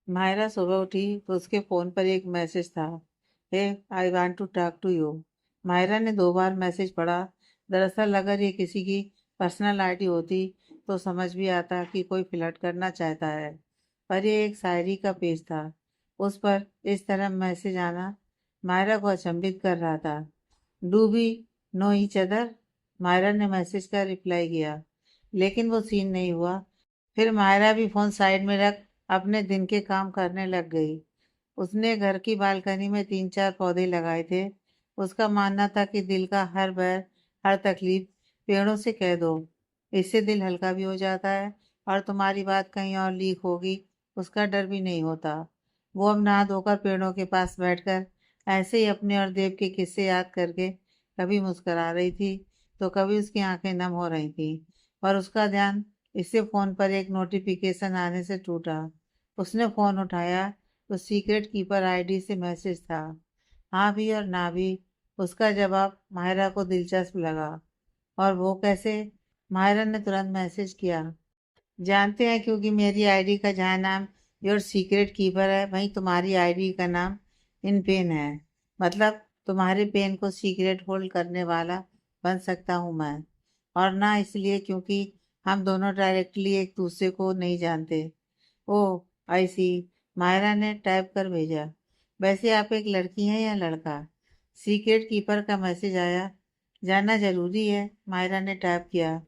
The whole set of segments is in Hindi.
मायरा सुबह उठी तो उसके फ़ोन पर एक मैसेज था। Hey, I want to talk to you. Myra ने 2 बार मैसेज पढ़ा। दरअसल अगर ये किसी की पर्सनल आईडी होती तो समझ भी आता कि कोई फ्लर्ट करना चाहता है, पर ये एक शायरी का पेज था। उस पर इस तरह मैसेज आना मायरा को अचंभित कर रहा था। Do we know each other? Myra ने मैसेज का रिप्लाई किया, लेकिन वो सीन नहीं हुआ। फिर मायरा भी फ़ोन साइड में रख अपने दिन के काम करने लग गई। उसने घर की बालकनी में 3-4 पौधे लगाए थे। उसका मानना था कि दिल का हर बैर, हर तकलीफ पेड़ों से कह दो। इससे दिल हल्का भी हो जाता है और तुम्हारी बात कहीं और लीक होगी, उसका डर भी नहीं होता। वो अब नहा धोकर पेड़ों के पास बैठकर ऐसे ही अपने और देव के किस्से याद करके कभी मुस्कुरा रही थी, तो कभी उसकी आंखें नम हो रही थीं। पर उसका ध्यान इससे फ़ोन पर एक नोटिफिकेशन आने से टूटा। उसने फ़ोन उठाया तो सीक्रेट कीपर आईडी से मैसेज था। हाँ भी और ना भी, उसका जवाब माहिरा को दिलचस्प लगा। और वो कैसे? माहिरा ने तुरंत मैसेज किया। जानते हैं, क्योंकि मेरी आईडी का जहाँ नाम योर सीक्रेट कीपर है, वहीं तुम्हारी आईडी का नाम इन पेन है। मतलब तुम्हारे पेन को सीक्रेट होल्ड करने वाला बन सकता हूँ मैं। और ना इसलिए क्योंकि हम दोनों डायरेक्टली एक दूसरे को नहीं जानते। ओह, आई सी। मायरा ने टाइप कर भेजा। वैसे आप एक लड़की हैं या लड़का? सीक्रेट कीपर का मैसेज आया। जानना जरूरी है, मायरा ने टाइप किया।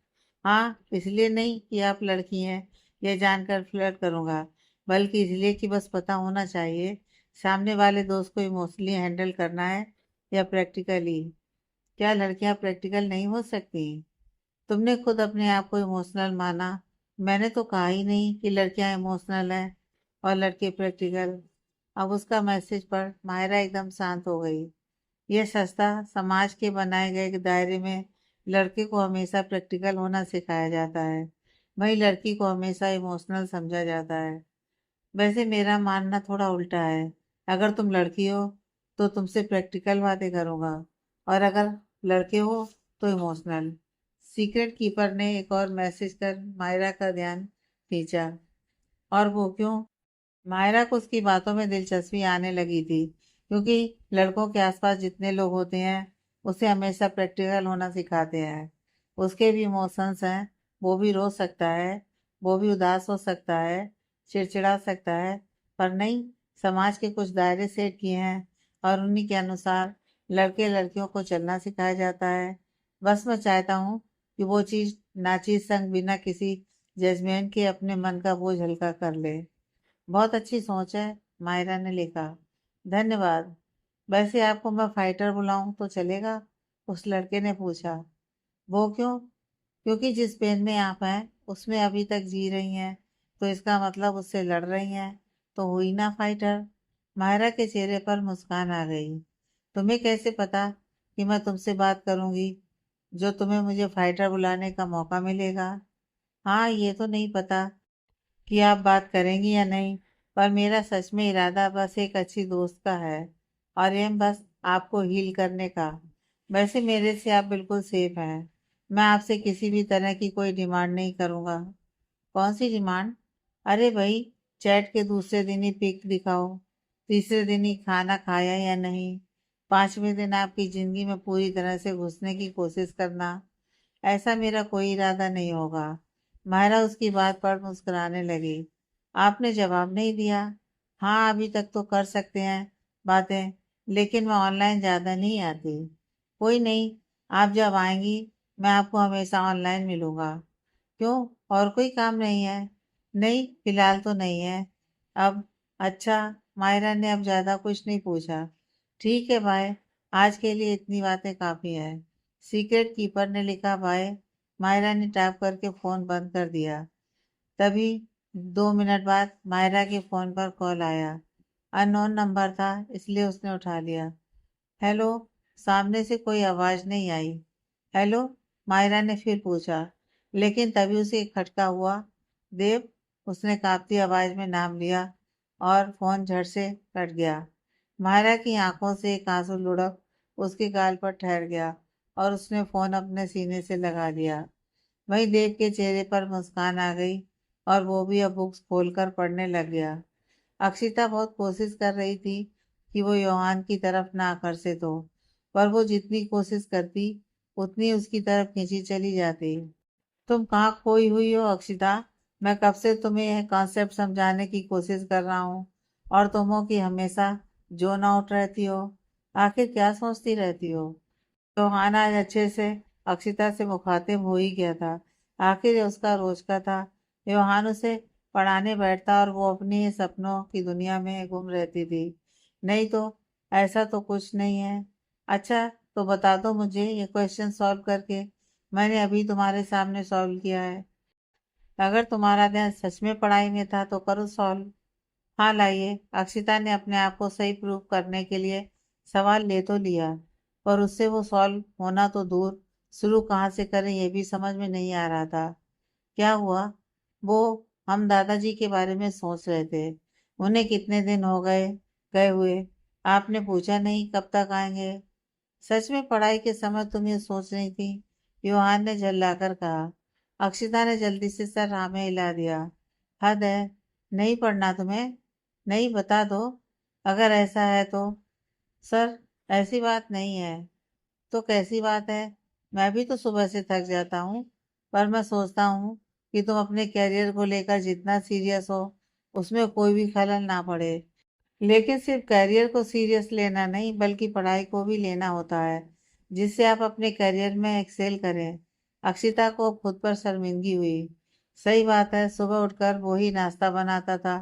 हाँ, इसलिए नहीं कि आप लड़की हैं यह जानकर फ्लर्ट करूंगा, बल्कि इसलिए कि बस पता होना चाहिए सामने वाले दोस्त को इमोशनली हैंडल करना है या प्रैक्टिकली। क्या लड़कियां प्रैक्टिकल नहीं हो सकती? तुमने खुद अपने आप को इमोशनल माना। मैंने तो कहा ही नहीं कि लड़कियां इमोशनल हैं और लड़के प्रैक्टिकल। अब उसका मैसेज पर मायरा एकदम शांत हो गई। यह सस्ता समाज के बनाए गए एक दायरे में लड़के को हमेशा प्रैक्टिकल होना सिखाया जाता है, वहीं लड़की को हमेशा इमोशनल समझा जाता है। वैसे मेरा मानना थोड़ा उल्टा है। अगर तुम लड़की हो तो तुमसे प्रैक्टिकल बातें करूंगा, और अगर लड़के हो तो इमोशनल। सीक्रेट कीपर ने एक और मैसेज कर मायरा का ध्यान खींचा। और वो क्यों? मायरा को उसकी बातों में दिलचस्पी आने लगी थी, क्योंकि लड़कों के आसपास जितने लोग होते हैं उसे हमेशा प्रैक्टिकल होना सिखाते हैं। उसके भी इमोशंस हैं, वो भी रो सकता है, वो भी उदास हो सकता है, चिड़चिड़ा सकता है। पर नहीं, समाज के कुछ दायरे सेट किए हैं और उन्हीं के अनुसार लड़के लड़कियों को चलना सिखाया जाता है। बस मैं चाहता हूँ कि वो चीज़ नाचीज संग बिना किसी जजमेंट के अपने मन का बोझ हल्का कर ले। बहुत अच्छी सोच है, मायरा ने लिखा। धन्यवाद। वैसे आपको मैं फाइटर बुलाऊं तो चलेगा? उस लड़के ने पूछा। वो क्यों? क्योंकि जिस पेन में आप हैं उसमें अभी तक जी रही हैं, तो इसका मतलब उससे लड़ रही हैं, तो हुई ना फाइटर। मायरा के चेहरे पर मुस्कान आ गई। तुम्हें कैसे पता कि मैं तुमसे बात करूंगी, जो तुम्हें मुझे फाइटर बुलाने का मौका मिलेगा? हाँ, ये तो नहीं पता कि आप बात करेंगी या नहीं, पर मेरा सच में इरादा बस एक अच्छी दोस्त का है, और ये बस आपको हील करने का। वैसे मेरे से आप बिल्कुल सेफ हैं। मैं आपसे किसी भी तरह की कोई डिमांड नहीं करूँगा। कौन सी डिमांड? अरे भाई, चैट के दूसरे दिन ही पिक दिखाओ, तीसरे दिन ही खाना खाया या नहीं, पांचवें दिन आपकी जिंदगी में पूरी तरह से घुसने की कोशिश करना। ऐसा मेरा कोई इरादा नहीं होगा। मायरा उसकी बात पर मुस्कुराने लगी। आपने जवाब नहीं दिया। हाँ, अभी तक तो कर सकते हैं बातें, लेकिन मैं ऑनलाइन ज़्यादा नहीं आती। कोई नहीं, आप जब आएंगी मैं आपको हमेशा ऑनलाइन मिलूंगा। क्यों, और कोई काम नहीं है? नहीं, फिलहाल तो नहीं है। अब? अच्छा। मायरा ने अब ज़्यादा कुछ नहीं पूछा। ठीक है, बाय। आज के लिए इतनी बातें काफ़ी है। सीक्रेट कीपर ने लिखा बाय। मायरा ने टाइप करके फ़ोन बंद कर दिया। तभी 2 मिनट बाद मायरा के फ़ोन पर कॉल आया। अननोन नंबर था, इसलिए उसने उठा लिया। हेलो। सामने से कोई आवाज़ नहीं आई। हेलो, मायरा ने फिर पूछा, लेकिन तभी उसे एक खटका हुआ। देव। उसने कांपती आवाज़ में नाम लिया और फ़ोन झट से कट गया। मायरा की आंखों से एक आंसू लुढ़क उसके गाल पर ठहर गया और उसने फ़ोन अपने सीने से लगा दिया। वहीं देव के चेहरे पर मुस्कान आ गई और वो भी अब बुक्स खोलकर पढ़ने लग गया। अक्षिता बहुत कोशिश कर रही थी कि वो योहान की तरफ ना आकर्षित हो, पर वो जितनी कोशिश करती उतनी उसकी तरफ खींची चली जाती। तुम कहाँ खोई हुई हो अक्षिता? मैं कब से तुम्हें यह कॉन्सेप्ट समझाने की कोशिश कर रहा हूँ और तुम हो कि हमेशा जोन आउट रहती हो। आखिर क्या सोचती रहती हो? योहान आज अच्छे से अक्षिता से मुखातिब हो ही गया था। आखिर ये उसका रोज का था। योहान उसे पढ़ाने बैठता और वो अपनी ही सपनों की दुनिया में गुम रहती थी। नहीं तो ऐसा तो कुछ नहीं है। अच्छा, तो बता दो मुझे ये क्वेश्चन सॉल्व करके। मैंने अभी तुम्हारे सामने सॉल्व किया है। अगर तुम्हारा ध्यान सच में पढ़ाई में था तो करो सॉल्व। हाँ लाइए। अक्षिता ने अपने आप को सही प्रूव करने के लिए सवाल ले तो लिया, पर उससे वो सॉल्व होना तो दूर, शुरू कहाँ से करें ये भी समझ में नहीं आ रहा था। क्या हुआ? वो हम दादाजी के बारे में सोच रहे थे। उन्हें कितने दिन हो गए गए हुए? आपने पूछा नहीं कब तक आएंगे? सच में पढ़ाई के समय तुम ये सोच रही थी? योहान ने झल्लाकर कहा। अक्षिता ने जल्दी से सर हाँ में हिला दिया। हद है। नहीं पढ़ना तुम्हें? नहीं, बता दो। अगर ऐसा है तो। सर, ऐसी बात नहीं है। तो कैसी बात है? मैं भी तो सुबह से थक जाता हूँ, पर मैं सोचता हूँ कि तुम अपने कैरियर को लेकर जितना सीरियस हो उसमें कोई भी खलल ना पड़े। लेकिन सिर्फ करियर को सीरियस लेना नहीं बल्कि पढ़ाई को भी लेना होता है, जिससे आप अपने करियर में एक्सेल करें। अक्षिता को खुद पर शर्मिंदगी हुई। सही बात है, सुबह उठकर वो ही नाश्ता बनाता था।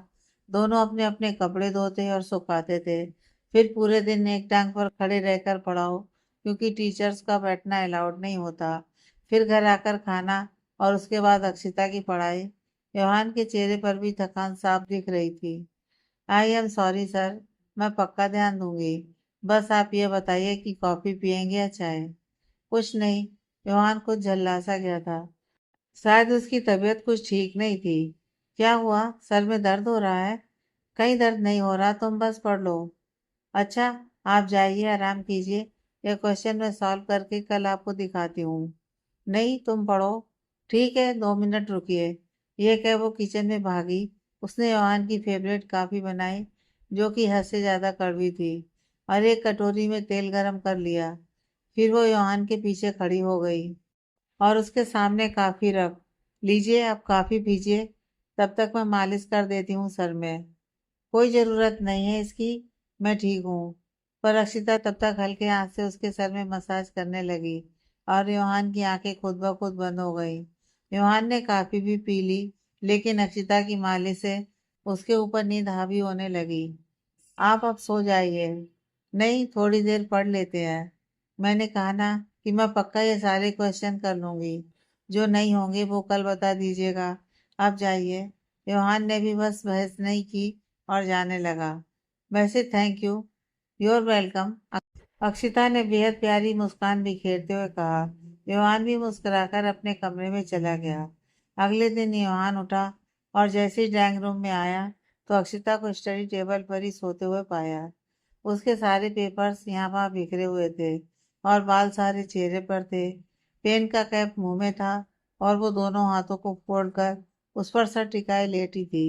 दोनों अपने अपने कपड़े धोते और सुखाते थे। फिर पूरे दिन एक टांग पर खड़े रहकर पढ़ाओ, क्योंकि टीचर्स का बैठना अलाउड नहीं होता। फिर घर आकर खाना और उसके बाद अक्षिता की पढ़ाई। योहान के चेहरे पर भी थकान साफ दिख रही थी। आई एम सॉरी सर, मैं पक्का ध्यान दूंगी। बस आप ये बताइए कि कॉफी पियेंगे या चाय? कुछ नहीं। योहान कुछ झल्लासा गया था। शायद उसकी तबीयत कुछ ठीक नहीं थी। क्या हुआ? सर में दर्द हो रहा है? कहीं दर्द नहीं हो रहा, तुम बस पढ़ लो। अच्छा, आप जाइए, आराम कीजिए। यह क्वेश्चन मैं सॉल्व करके कल आपको दिखाती हूँ। नहीं, तुम पढ़ो। ठीक है, 2 मिनट रुकिए। ये कह वो किचन में भागी। उसने योहान की फेवरेट कॉफी बनाई, जो कि हद से ज्यादा कड़वी थी, और एक कटोरी में तेल गरम कर लिया। फिर वो योहान के पीछे खड़ी हो गई और उसके सामने कॉफी रख। लीजिए, आप कॉफी पीजिए, तब तक मैं मालिश कर देती हूँ सर में। कोई जरूरत नहीं है इसकी, मैं ठीक हूँ। पर अक्षिता तब तक हल्के हाथ से उसके सर में मसाज करने लगी और योहान की आंखें खुद ब खुद बंद हो गई। योहान ने काफी भी पी ली, लेकिन अक्षिता की मालिश से उसके ऊपर नींद हावी होने लगी। आप अब सो जाइए। नहीं, थोड़ी देर पढ़ लेते हैं। मैंने कहा ना कि मैं पक्का ये सारे क्वेश्चन कर लूंगी। जो नहीं होंगे वो कल बता दीजिएगा। आप जाइए। योहान ने भी बस बहस नहीं की और जाने लगा। वैसे thank you. You're welcome. Akshita ने बेहद प्यारी मुस्कान बिखेरते हुए कहा। योहान भी मुस्कुराकर अपने कमरे में चला गया। अगले दिन योहान उठा और जैसे ही ड्राइंग रूम में आया तो अक्षिता को स्टडी टेबल पर ही सोते हुए पाया। उसके सारे पेपर्स यहाँ वहाँ बिखरे हुए थे और बाल सारे चेहरे पर थे। पेन का कैप मुंह में था और वो दोनों हाथों को फोड़कर उस पर सर टिकाए लेटी थी।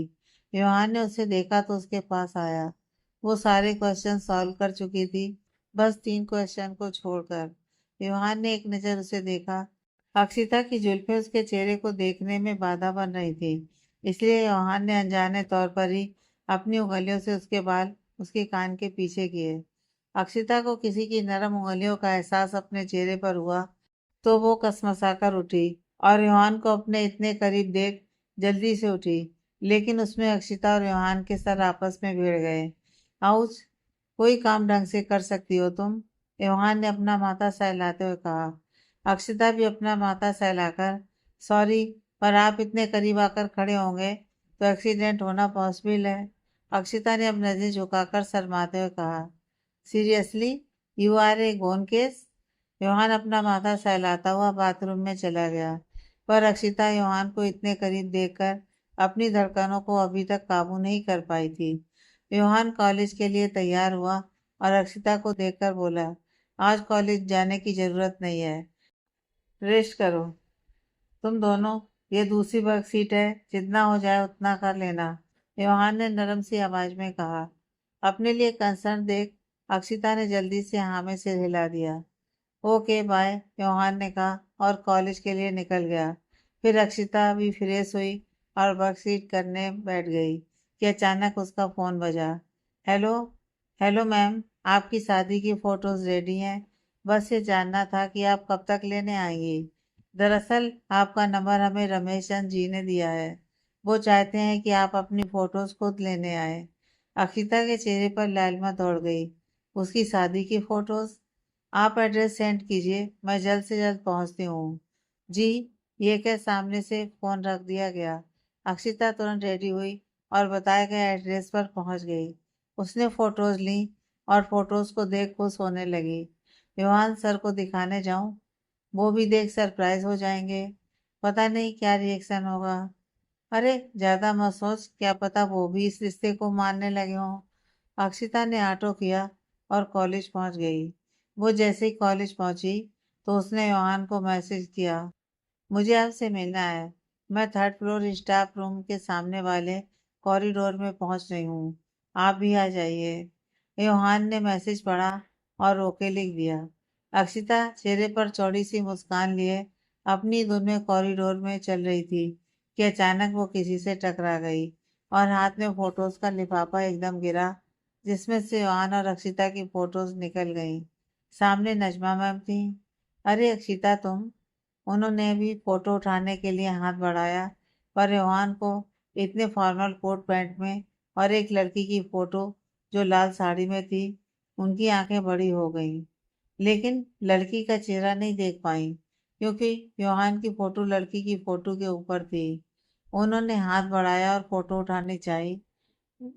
योहान ने उसे देखा तो उसके पास आया। वो सारे क्वेश्चन सॉल्व कर चुकी थी, बस 3 क्वेश्चन को छोड़कर। योहान ने एक नज़र उसे देखा। अक्षिता की जुल्फें उसके चेहरे को देखने में बाधा बन रही थी, इसलिए योहान ने अनजाने तौर पर ही अपनी उंगलियों से उसके बाल उसके कान के पीछे किए। अक्षिता को किसी की नरम उंगलियों का एहसास अपने चेहरे पर हुआ तो वो कसमसाकर उठी और योहान को अपने इतने करीब देख जल्दी से उठी, लेकिन उसमें अक्षिता और योहान के सर आपस में भिड़ गए। आउच! कोई काम ढंग से कर सकती हो तुम? योहान ने अपना माथा सहलाते हुए कहा। अक्षिता भी अपना माथा सहलाकर, सॉरी, पर आप इतने करीब आकर खड़े होंगे तो एक्सीडेंट होना पॉसिबल है। अक्षिता ने अब नजर झुकाकर शर्माते हुए कहा। Seriously, you are a gone case? Yohan अपना माथा सहलाता हुआ बाथरूम में चला गया, पर अक्षिता योहान को इतने करीब देखकर अपनी धड़कनों को अभी तक काबू नहीं कर पाई थी। योहान कॉलेज के लिए तैयार हुआ और अक्षिता को देखकर बोला, आज कॉलेज जाने की जरूरत नहीं है, रेस्ट करो। तुम दोनों, ये दूसरी वर्क सीट है, जितना हो जाए उतना कर लेना। योहान ने नरम सी आवाज में कहा। अपने लिए कंसर्न देख अक्षिता ने जल्दी से हाँ में सिर हिला दिया। ओके बाय, योहान ने कहा और कॉलेज के लिए निकल गया। फिर अक्षिता भी फ्रेश हुई और वर्कशीट करने बैठ गई कि अचानक उसका फ़ोन बजा। हेलो। हेलो मैम, आपकी शादी की फ़ोटोज़ रेडी हैं। बस ये जानना था कि आप कब तक लेने आएंगी। दरअसल आपका नंबर हमें रमेश चंद जी ने दिया है। वो चाहते हैं कि आप अपनी फ़ोटोज़ खुद लेने आए। अक्षिता के चेहरे पर लालिमा दौड़ गई। उसकी शादी की फ़ोटोज़? आप एड्रेस सेंड कीजिए, मैं जल्द से जल्द पहुंचती हूँ। जी। ये कह सामने से फोन रख दिया गया। अक्षिता तुरंत रेडी हुई और बताए गए एड्रेस पर पहुंच गई। उसने फोटोज ली और फोटोज को देख खुश होने लगी। योहान सर को दिखाने जाऊं? वो भी देख सरप्राइज हो जाएंगे। पता नहीं क्या रिएक्शन होगा। अरे ज्यादा मत सोच, क्या पता वो भी इस रिश्ते को मानने लगे हों। अक्षिता ने ऑटो किया और कॉलेज पहुंच गई। वो जैसे ही कॉलेज पहुंची तो उसने योहान को मैसेज किया। मुझे आपसे मिलना है। मैं थर्ड फ्लोर स्टाफ रूम के सामने वाले कॉरिडोर में पहुंच रही हूँ। आप भी आ जाइए। योहान ने मैसेज पढ़ा और ओके लिख दिया। अक्षिता चेहरे पर चौड़ी सी मुस्कान लिए अपनी धुन में कॉरिडोर में चल रही थी कि अचानक वो किसी से टकरा गई और हाथ में फोटोज का लिफाफा एकदम गिरा, जिसमें से योहान और अक्षिता की फोटोज निकल गईं। सामने नजमा मैम थी। अरे अक्षिता तुम। उन्होंने भी फोटो उठाने के लिए हाथ बढ़ाया, पर योहान को इतने फॉर्मल कोट पैंट में और एक लड़की की फोटो जो लाल साड़ी में थी, उनकी आंखें बड़ी हो गईं। लेकिन लड़की का चेहरा नहीं देख पाई क्योंकि योहान की फोटो लड़की की फोटो के ऊपर थी। उन्होंने हाथ बढ़ाया और फोटो उठानी चाहिए,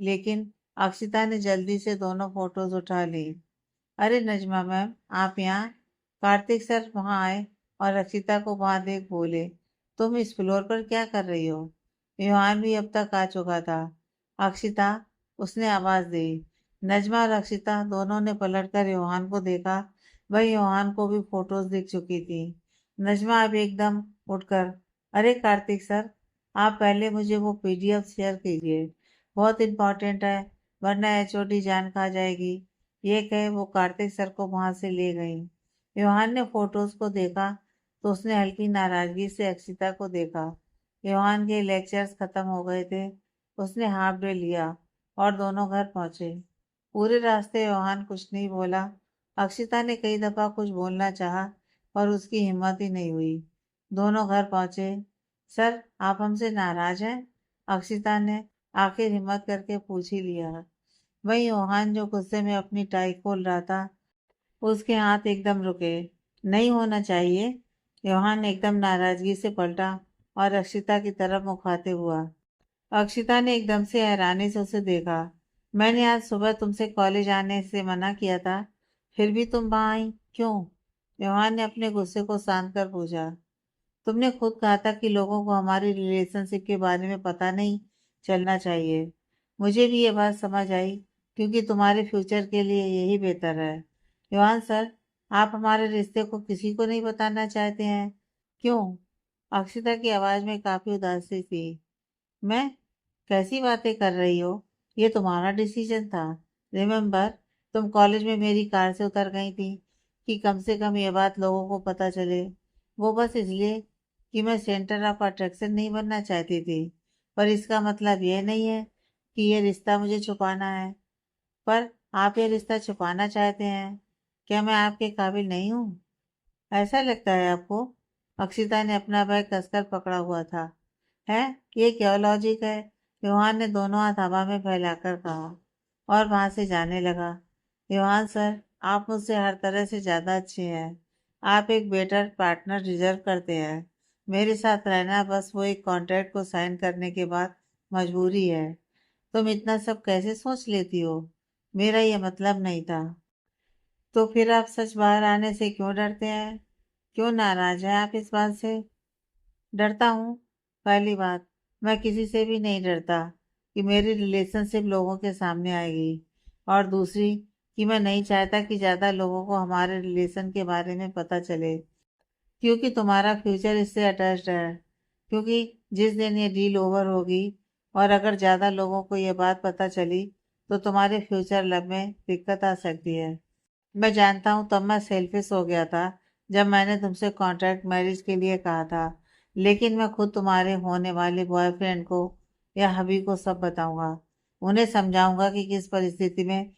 लेकिन अक्षिता ने जल्दी से दोनों फोटोज उठा ली। अरे नजमा मैम, आप यहाँ? कार्तिक सर वहाँ आए और अक्षिता को वहाँ देख बोले, तुम इस फ्लोर पर क्या कर रही हो? योहान भी अब तक आ चुका था। अक्षिता, उसने आवाज दी। नजमा और अक्षिता दोनों ने पलटकर योहान को देखा। वही योहान को भी फोटोज दिख चुकी थी। नजमा अब एकदम उठकर, अरे कार्तिक सर, आप पहले मुझे वो पीडीएफ शेयर कीजिए, बहुत इंपॉर्टेंट है, वरना एचओडी जान खा जाएगी। ये कहे वो कार्तिक सर को वहां से ले गई। योहान ने फोटोज को देखा तो उसने हल्की नाराजगी से अक्षिता को देखा। योहान के लेक्चर्स खत्म हो गए थे। उसने हाफ डे लिया और दोनों घर पहुंचे। पूरे रास्ते योहान कुछ नहीं बोला। अक्षिता ने कई दफा कुछ बोलना चाहा, पर उसकी हिम्मत ही नहीं हुई। दोनों घर पहुंचे। सर, आप हमसे नाराज हैं? अक्षिता ने आखिर हिम्मत करके पूछ ही लिया। वही योहान जो गुस्से में अपनी टाई खोल रहा था, उसके हाथ एकदम रुके। नहीं होना चाहिए। योहान एकदम नाराजगी से पलटा और अक्षिता की तरफ मुखाते हुआ। अक्षिता ने एकदम से हैरानी से उसे देखा। मैंने आज सुबह तुमसे कॉलेज आने से मना किया था, फिर भी तुम वहां आई क्यों? योहान ने अपने गुस्से को शांत कर पूछा। तुमने खुद कहा था कि लोगों को हमारी रिलेशनशिप के बारे में पता नहीं चलना चाहिए। मुझे भी ये बात समझ आई, क्योंकि तुम्हारे फ्यूचर के लिए यही बेहतर है। योहान सर, आप हमारे रिश्ते को किसी को नहीं बताना चाहते हैं? क्यों? अक्षिता की आवाज में काफी उदासी थी। मैं? कैसी बातें कर रही हो? ये तुम्हारा डिसीजन था। रिमेम्बर, तुम कॉलेज में मेरी कार से उतर गई थी कि कम से कम ये बात लोगों को पता चले। वो बस इसलिए कि मैं सेंटर ऑफ अट्रैक्शन नहीं बनना चाहती थी, पर इसका मतलब ये नहीं है कि ये रिश्ता मुझे छुपाना है। पर आप ये रिश्ता छुपाना चाहते हैं। क्या मैं आपके काबिल नहीं हूँ? ऐसा लगता है आपको? अक्षिता ने अपना बैग कसकर पकड़ा हुआ था। है? ये क्या लॉजिक है? योहान ने दोनों हाथ हवा में फैलाकर कहा और वहां से जाने लगा। योहान सर, आप मुझसे हर तरह से ज्यादा अच्छे हैं। आप एक बेटर पार्टनर डिजर्व करते हैं। मेरे साथ रहना बस वो एक कॉन्ट्रैक्ट को साइन करने के बाद मजबूरी है। तुम इतना सब कैसे सोच लेती हो? मेरा ये मतलब नहीं था। तो फिर आप सच बाहर आने से क्यों डरते हैं? क्यों नाराज हैं आप इस बात से? डरता हूँ? पहली बात, मैं किसी से भी नहीं डरता कि मेरी रिलेशनशिप लोगों के सामने आएगी, और दूसरी कि मैं नहीं चाहता कि ज़्यादा लोगों को हमारे रिलेशन के बारे में पता चले, क्योंकि तुम्हारा फ्यूचर इससे अटैच्ड है। क्योंकि जिस दिन ये डील ओवर होगी, और अगर ज़्यादा लोगों को ये बात पता चली तो तुम्हारे फ्यूचर लव में दिक्कत आ सकती है। मैं जानता हूँ तब मैं सेल्फिश हो गया था जब मैंने तुमसे कॉन्ट्रैक्ट मैरिज के लिए कहा था, लेकिन मैं खुद तुम्हारे होने वाले बॉयफ्रेंड को या हबी को सब बताऊंगा। उन्हें समझाऊंगा कि किस परिस्थिति में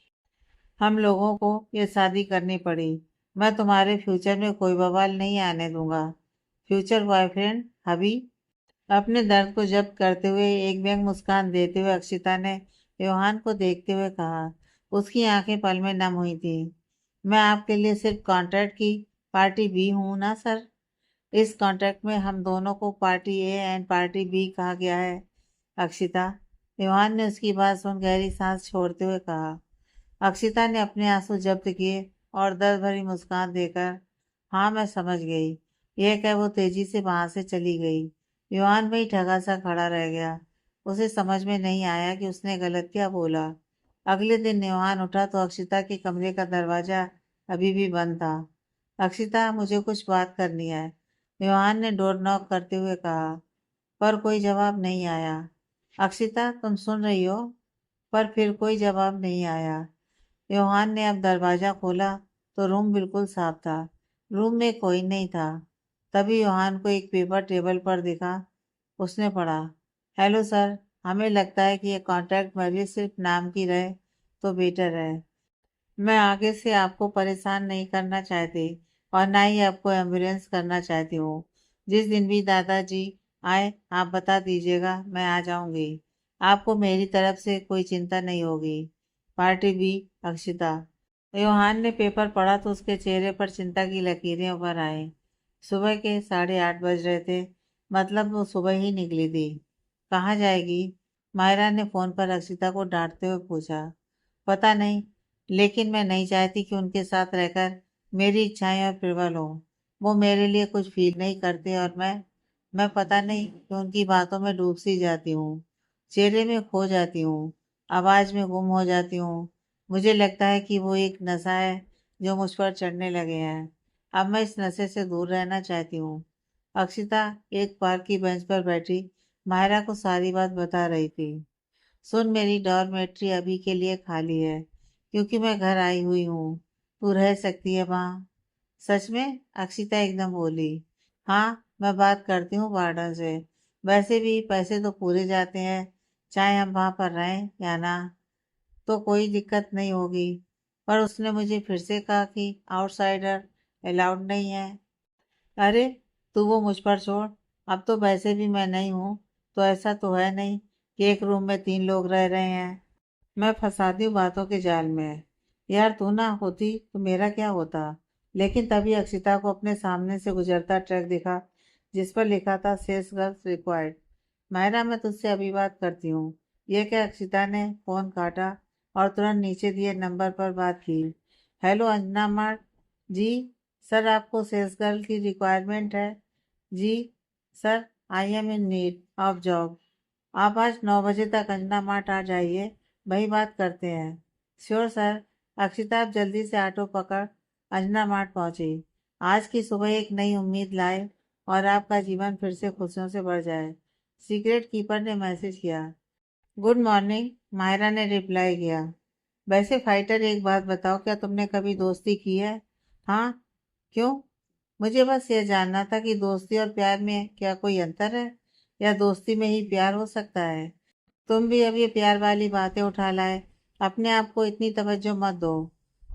हम लोगों को ये शादी करनी पड़ी। मैं तुम्हारे फ्यूचर में कोई बवाल नहीं आने दूंगा। फ्यूचर बॉयफ्रेंड हबी। अपने दर्द को जब्त करते हुए एक व्यंग मुस्कान देते हुए अक्षिता ने योहान को देखते हुए कहा। उसकी आंखें पल में नम हुई थी। मैं आपके लिए सिर्फ कॉन्ट्रैक्ट की पार्टी बी हूं ना सर। इस कॉन्ट्रैक्ट में हम दोनों को party A and party B कहा गया है। अक्षिता। योहान ने उसकी बात सुन गहरी सांस छोड़ते हुए कहा। अक्षिता ने अपने आंसू जब्त किए और दर्द भरी मुस्कान देकर हाँ मैं समझ गई, यह कह वो तेजी से वहां से चली गई। योहान वही ठगा सा खड़ा रह गया। उसे समझ में नहीं आया कि उसने गलत क्या बोला। अगले दिन योहान उठा तो अक्षिता के कमरे का दरवाजा अभी भी बंद था। अक्षिता मुझे कुछ बात करनी है, योहान ने डोर नॉक करते हुए कहा, पर कोई जवाब नहीं आया। अक्षिता तुम सुन रही हो? पर फिर कोई जवाब नहीं आया। योहान ने अब दरवाजा खोला तो रूम बिल्कुल साफ था। रूम में कोई नहीं था। तभी योहान को एक पेपर टेबल पर दिखा। उसने पढ़ा, हेलो सर, हमें लगता है कि ये कॉन्ट्रैक्ट मैरिज सिर्फ नाम की रहे तो बेटर है। मैं आगे से आपको परेशान नहीं करना चाहती और ना ही आपको एम्बुलेंस करना चाहती हूँ। जिस दिन भी दादाजी आए आप बता दीजिएगा, मैं आ जाऊंगी। आपको मेरी तरफ से कोई चिंता नहीं होगी। Party B. अक्षिता। योहान ने पेपर पढ़ा तो उसके चेहरे पर चिंता की लकीरें उभर आई। सुबह के 8:30 बज रहे थे। मतलब वो सुबह ही निकली थी। कहाँ जाएगी? मायरा ने फोन पर अक्षिता को डांटते हुए पूछा। पता नहीं, लेकिन मैं नहीं चाहती कि उनके साथ रहकर मेरी इच्छाएं और प्रबल हों। वो मेरे लिए कुछ फील नहीं करते और मैं पता नहीं कि उनकी बातों में डूब सी जाती हूँ। चेहरे में खो जाती हूँ। आवाज में गुम हो जाती हूँ। मुझे लगता है कि वो एक नशा है जो मुझ पर चढ़ने लगे हैं। अब मैं इस नशे से दूर रहना चाहती हूँ। अक्षिता एक पार्क की बेंच पर बैठी मायरा को सारी बात बता रही थी। सुन, मेरी डॉर्मेट्री अभी के लिए खाली है क्योंकि मैं घर आई हुई हूँ। तू रह सकती है वहाँ? सच में? अक्षिता एकदम बोली। हाँ, मैं बात करती हूँ वार्डन से। वैसे भी पैसे तो पूरे जाते हैं, चाहे हम वहाँ पर रहें या ना, तो कोई दिक्कत नहीं होगी। पर उसने मुझे फिर से कहा कि आउटसाइडर अलाउड नहीं है। अरे, तू वो मुझ पर छोड़। अब तो वैसे भी मैं नहीं हूँ, तो ऐसा तो है नहीं कि एक रूम में 3 लोग रह रहे हैं। मैं फंसाती हूँ बातों के जाल में। यार तू ना होती तो मेरा क्या होता। लेकिन तभी अक्षिता को अपने सामने से गुजरता ट्रक दिखा जिस पर लिखा था सेल्स गर्ल्स रिक्वायर्ड। मायरा, मैं तुझसे अभी बात करती हूँ। ये क्या? अक्षिता ने फोन काटा और तुरंत नीचे दिए नंबर पर बात की। Hello Anjana mart. जी सर, आपको सेल्स गर्ल की रिक्वायरमेंट है। जी sir, I am in need of job. आप आज 9 बजे तक अंजना मार्ट आ जाइए, वही बात करते हैं। Sure sir. अक्षिता आप जल्दी से ऑटो पकड़ अंजना मार्ट पहुंची। आज की सुबह एक नई उम्मीद लाए और आपका जीवन फिर से खुशियों से भर जाए। सीक्रेट कीपर ने मैसेज किया। गुड मॉर्निंग, मायरा ने रिप्लाई किया। वैसे फाइटर, एक बात बताओ, क्या तुमने कभी दोस्ती की है? हाँ। क्यों? मुझे बस ये जानना था कि दोस्ती और प्यार में क्या कोई अंतर है, या दोस्ती में ही प्यार हो सकता है। तुम भी अब ये प्यार वाली बातें उठा लाए। अपने आप को इतनी तवज्जो मत दो।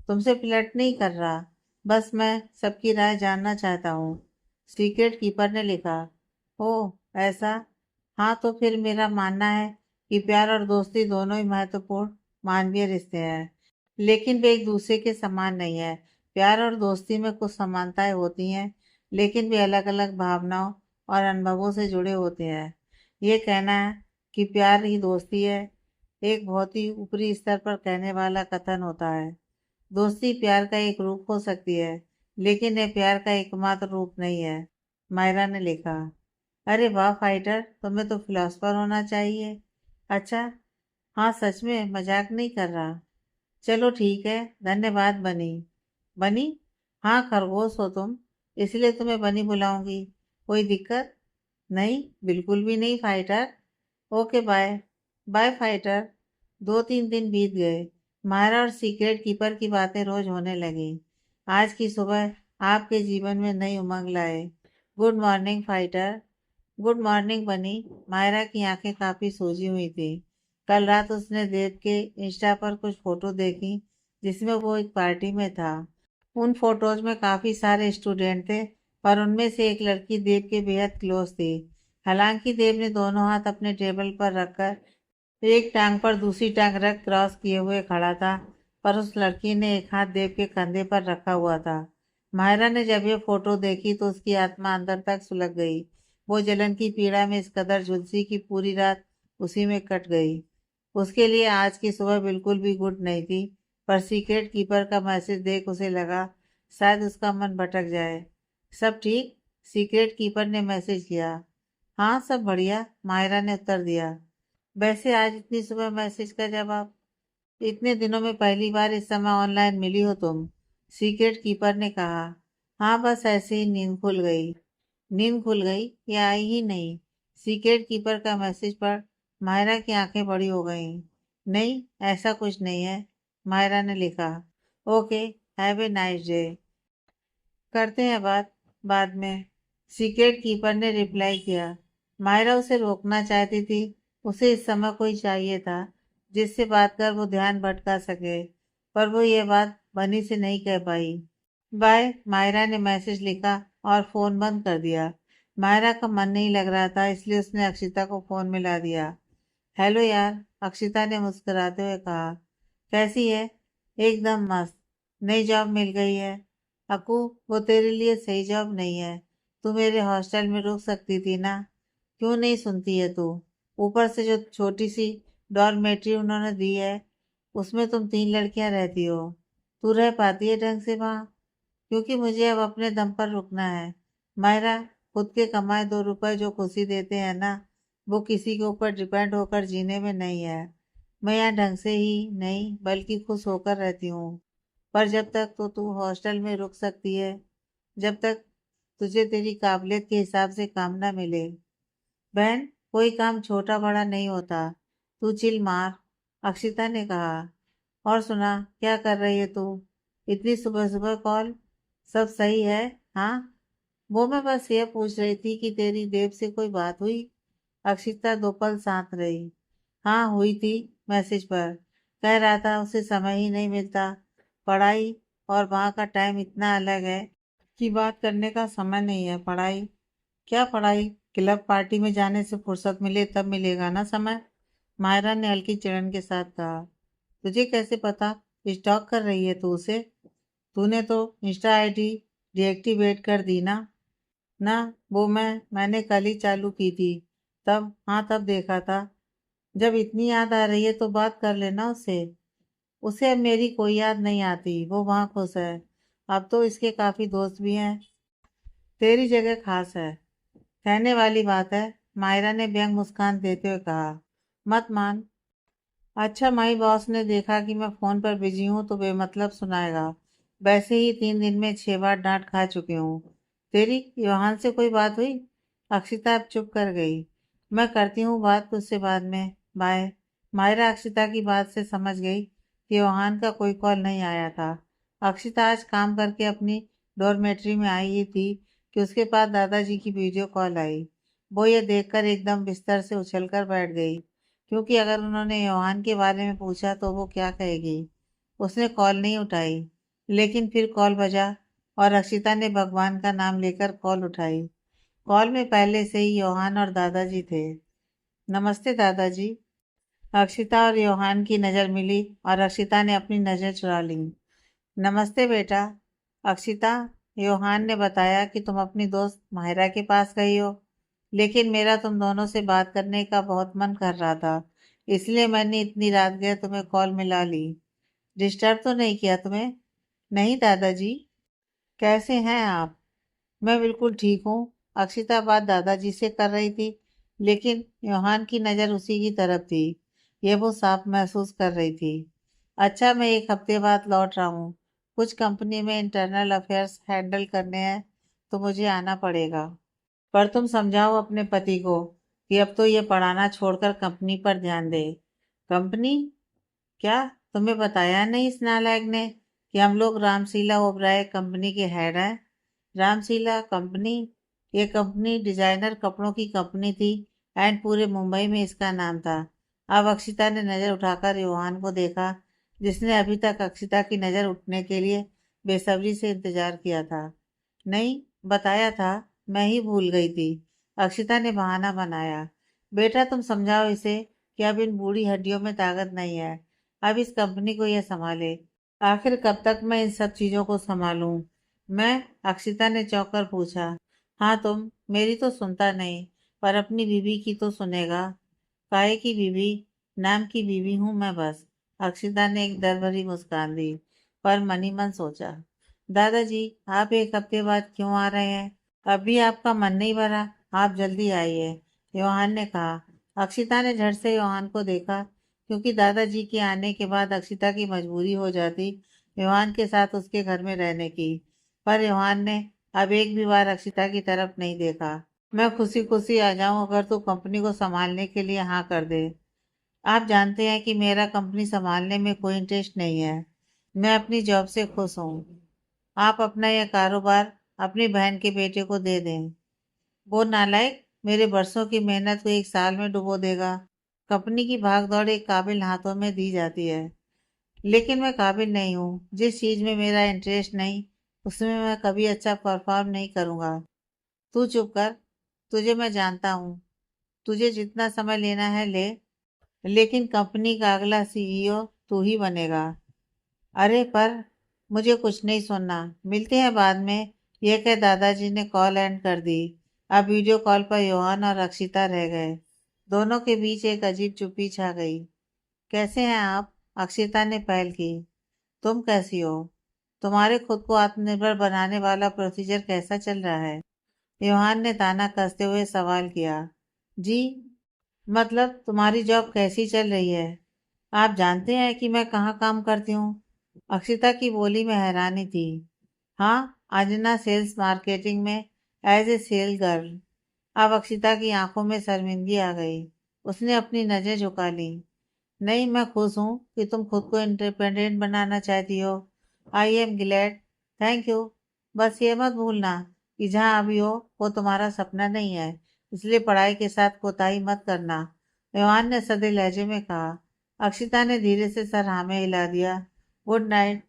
तुमसे फ्लर्ट नहीं कर रहा, बस मैं सबकी राय जानना चाहता हूँ। सीक्रेट कीपर ने लिखा। ओह, ऐसा? हाँ, तो फिर मेरा मानना है कि प्यार और दोस्ती दोनों ही महत्वपूर्ण मानवीय रिश्ते हैं, लेकिन वे एक दूसरे के समान नहीं है। प्यार और दोस्ती में कुछ समानताएं होती हैं, लेकिन वे अलग अलग भावनाओं और अनुभवों से जुड़े होते हैं। ये कहना है कि प्यार ही दोस्ती है, एक बहुत ही ऊपरी स्तर पर कहने वाला कथन होता है। दोस्ती प्यार का एक रूप हो सकती है, लेकिन यह प्यार का एकमात्र रूप नहीं है। मायरा ने लिखा। अरे वाह फाइटर, तुम्हें तो फिलोसफर होना चाहिए। अच्छा। हाँ सच में, मजाक नहीं कर रहा। चलो ठीक है, धन्यवाद बनी। बनी? हाँ, खरगोश हो तुम, इसलिए तुम्हें बनी बुलाऊंगी। कोई दिक्कत? नहीं, बिल्कुल भी नहीं fighter. Okay bye. Bye fighter. 2-3 दिन बीत गए। मायरा और सीक्रेट कीपर की बातें रोज होने लगी। आज की सुबह आपके जीवन में नई उमंग लाए। Good morning fighter. Good morning बनी। मायरा की आंखें काफी सूजी हुई थी। कल रात उसने देव के इंस्टा पर कुछ फोटो देखी जिसमें वो एक पार्टी में था। उन फोटोज में काफी सारे स्टूडेंट थे, पर उनमें से एक लड़की देव के बेहद क्लोज थी। हालांकि देव ने दोनों हाथ अपने टेबल पर रखकर एक टांग पर दूसरी टांग रख क्रॉस किए हुए खड़ा था, पर उस लड़की ने एक हाथ देव के कंधे पर रखा हुआ था। मायरा ने जब ये फोटो देखी तो उसकी आत्मा अंदर तक सुलग गई। वो जलन की पीड़ा में इस कदर झुलसी कि पूरी रात उसी में कट गई। उसके लिए आज की सुबह बिल्कुल भी गुड नहीं थी, पर सीक्रेट कीपर का मैसेज देख उसे लगा शायद उसका मन भटक जाए। सब ठीक? सीक्रेट कीपर ने मैसेज किया। हाँ सब बढ़िया, मायरा ने उत्तर दिया। वैसे आज इतनी सुबह मैसेज का जवाब? इतने दिनों में पहली बार इस समय ऑनलाइन मिली हो तुम, सीक्रेट कीपर ने कहा। हाँ बस ऐसे ही नींद खुल गई। नींद खुल गई या आई ही नहीं? सीक्रेट कीपर का मैसेज पढ़ मायरा की आंखें बड़ी हो गईं। नहीं, ऐसा कुछ नहीं है, मायरा ने लिखा। Okay, have a nice day. करते हैं बात बाद में, सीक्रेट कीपर ने रिप्लाई किया। मायरा उसे रोकना चाहती थी। उसे इस समय कोई चाहिए था जिससे बात कर वो ध्यान भटका सके, पर वो ये बात बनी से नहीं कह पाई। बाय, मायरा ने मैसेज लिखा और फोन बंद कर दिया। मायरा का मन नहीं लग रहा था, इसलिए उसने अक्षिता को फोन मिला दिया। हेलो यार, अक्षिता ने मुस्कुराते हुए कहा। कैसी है? एकदम मस्त। नई जॉब मिल गई है। अकू, वो तेरे लिए सही जॉब नहीं है। तू मेरे हॉस्टल में रुक सकती थी ना? क्यों नहीं सुनती है तू? ऊपर से जो छोटी सी डॉर्मेट्री उन्होंने दी है उसमें तुम 3 लड़कियां रहती हो। तू रह पाती है ढंग से वहाँ? क्योंकि मुझे अब अपने दम पर रुकना है। मायरा, खुद के कमाए 2 रुपए जो खुशी देते हैं ना, वो किसी के ऊपर डिपेंड होकर जीने में नहीं है। मैं यहाँ ढंग से ही नहीं बल्कि खुश होकर रहती हूँ। पर जब तक तो तू हॉस्टल में रुक सकती है, जब तक तुझे तेरी काबिलियत के हिसाब से काम ना मिले। बहन, कोई काम छोटा बड़ा नहीं होता। तू चिल मार, अक्षिता ने कहा। और सुना, क्या कर रही है तू? इतनी सुबह सुबह कॉल? सब सही है? हाँ, वो मैं बस ये पूछ रही थी कि तेरी देव से कोई बात हुई? अक्षिता 2 पल शांत रही। हाँ हुई थी, मैसेज पर। कह रहा था उसे समय ही नहीं मिलता। पढ़ाई और वहाँ का टाइम इतना अलग है कि बात करने का समय नहीं है। पढ़ाई? क्या पढ़ाई? क्लब पार्टी में जाने से फुर्सत मिले तब मिलेगा ना समय, मायरा ने हल्की चिढ़न के साथ कहा। तुझे कैसे पता? स्टॉक कर रही है तू उसे? तूने तो इंस्टा आईडी डीएक्टिवेट कर दी ना? ना, वो मैंने कल ही चालू की थी। तब, हाँ तब देखा था। जब इतनी याद आ रही है तो बात कर लेना उससे। उसे अब मेरी कोई याद नहीं आती, वो वहाँ खुश है। अब तो इसके काफी दोस्त भी हैं। तेरी जगह खास है। कहने वाली बात है, मायरा ने व्यंग मुस्कान देते हुए कहा। मत मान। अच्छा, माई बॉस ने देखा कि मैं फोन पर बिजी हूँ तो बेमतलब सुनाएगा। वैसे ही 3 दिन में 6 बार डांट खा चुकी हूँ। तेरी योहान से कोई बात हुई? अक्षिता अब चुप कर गई। मैं करती हूँ बात तुझसे बाद में, बाय। मायरा अक्षिता की बात से समझ गई कि योहान का कोई कॉल नहीं आया था। अक्षिता आज काम करके अपनी डॉर्मेट्री में आई ही थी कि उसके पास दादाजी की वीडियो कॉल आई। वो ये देखकर एकदम बिस्तर से उछलकर बैठ गई, क्योंकि अगर उन्होंने योहान के बारे में पूछा तो वो क्या कहेगी। उसने कॉल नहीं उठाई, लेकिन फिर कॉल बजा और अक्षिता ने भगवान का नाम लेकर कॉल उठाई। कॉल में पहले से ही योहान और दादाजी थे। नमस्ते दादाजी। अक्षिता और योहान की नज़र मिली और अक्षिता ने अपनी नज़र चुरा ली। नमस्ते बेटा। अक्षिता, योहान ने बताया कि तुम अपनी दोस्त माहिरा के पास गई हो, लेकिन मेरा तुम दोनों से बात करने का बहुत मन कर रहा था, इसलिए मैंने इतनी रात गए तुम्हें कॉल मिला ली। डिस्टर्ब तो नहीं किया तुम्हें? नहीं दादाजी। कैसे हैं आप? मैं बिल्कुल ठीक हूँ। अक्षिता बात दादाजी से कर रही थी, लेकिन योहान की नज़र उसी की तरफ थी। ये वो साफ महसूस कर रही थी। अच्छा, मैं 1 हफ्ते बाद लौट रहा हूँ। कुछ कंपनी में इंटरनल अफेयर्स हैंडल करने हैं, तो मुझे आना पड़ेगा। पर तुम समझाओ अपने पति को, कि अब तो ये पढ़ाना छोड़कर कंपनी पर ध्यान दे। कंपनी? क्या तुम्हें बताया नहीं इस नालायक ने कि हम लोग रामशीला ओबराय कंपनी के हेड हैं? रामशीला कंपनी? ये कंपनी डिजाइनर कपड़ों की कंपनी थी एंड पूरे मुंबई में इसका नाम था। अब अक्षिता ने नजर उठाकर योहान को देखा, जिसने अभी तक अक्षिता की नजर उठने के लिए बेसब्री से इंतजार किया था। नहीं, बताया था, मैं ही भूल गई थी। अक्षिता ने बहाना बनाया। बेटा तुम समझाओ इसे कि अब इन बूढ़ी हड्डियों में ताकत नहीं है। अब इस कंपनी को यह संभाले। आखिर कब तक मैं इन सब चीजों को संभालूं? मैं? अक्षिता ने चौंक कर पूछा। हाँ तुम, मेरी तो सुनता नहीं, पर अपनी बीवी की तो सुनेगा। काहे की बीवी? नाम की बीवी हूं मैं बस। अक्षिता ने एक डर भरी मुस्कान दी, पर मनी मन सोचा, दादाजी आप एक हफ्ते बाद क्यों आ रहे हैं? अभी आपका मन नहीं भरा? आप जल्दी आइए, योहान ने कहा। अक्षिता ने झट से योहान को देखा, क्योंकि दादाजी के आने के बाद अक्षिता की मजबूरी हो जाती योहान के साथ उसके घर में रहने की। पर योहान ने अब एक भी बार अक्षिता की तरफ नहीं देखा। मैं खुशी खुशी आ जाऊं अगर तू कंपनी को संभालने के लिए हाँ कर दे। आप जानते हैं कि मेरा कंपनी संभालने में कोई इंटरेस्ट नहीं है। मैं अपनी जॉब से खुश हूँ। आप अपना यह कारोबार अपनी बहन के बेटे को दे दें। वो नालायक मेरे बरसों की मेहनत को एक साल में डुबो देगा। कंपनी की भागदौड़ एक काबिल हाथों में दी जाती है, लेकिन मैं काबिल नहीं हूँ। जिस चीज में मेरा इंटरेस्ट नहीं, उसमें मैं कभी अच्छा परफॉर्म नहीं करूँगा। तू चुप कर, तुझे मैं जानता हूँ। तुझे जितना समय लेना है ले, लेकिन कंपनी का अगला सीईओ तू ही बनेगा। अरे पर मुझे कुछ नहीं सुनना, मिलते हैं बाद में। यह कह दादाजी ने कॉल एंड कर दी। अब वीडियो कॉल पर योहान और अक्षिता रह गए। दोनों के बीच एक अजीब चुप्पी छा गई। कैसे हैं आप? अक्षिता ने पहल की। तुम कैसी हो? तुम्हारे खुद को आत्मनिर्भर बनाने वाला प्रोसीजर कैसा चल रहा है? योहान ने ताना कसते हुए सवाल किया। जी, मतलब तुम्हारी जॉब कैसी चल रही है? आप जानते हैं कि मैं कहाँ काम करती हूँ? अक्षिता की बोली में हैरानी थी। हाँ, अंजना सेल्स मार्केटिंग में, एज ए सेल गर्ल। अब अक्षिता की आंखों में शर्मिंदगी आ गई। उसने अपनी नजर झुका ली। नहीं, मैं खुश हूँ कि तुम खुद को इंडिपेंडेंट बनाना चाहती हो। I am glad. Thank you. बस ये मत भूलना कि जहाँ अभी हो वो तुम्हारा सपना नहीं है, इसलिए पढ़ाई के साथ कोताही मत करना। योहान ने सधे लहजे में कहा। अक्षिता ने धीरे से सर हाँ में हिला दिया। Good night.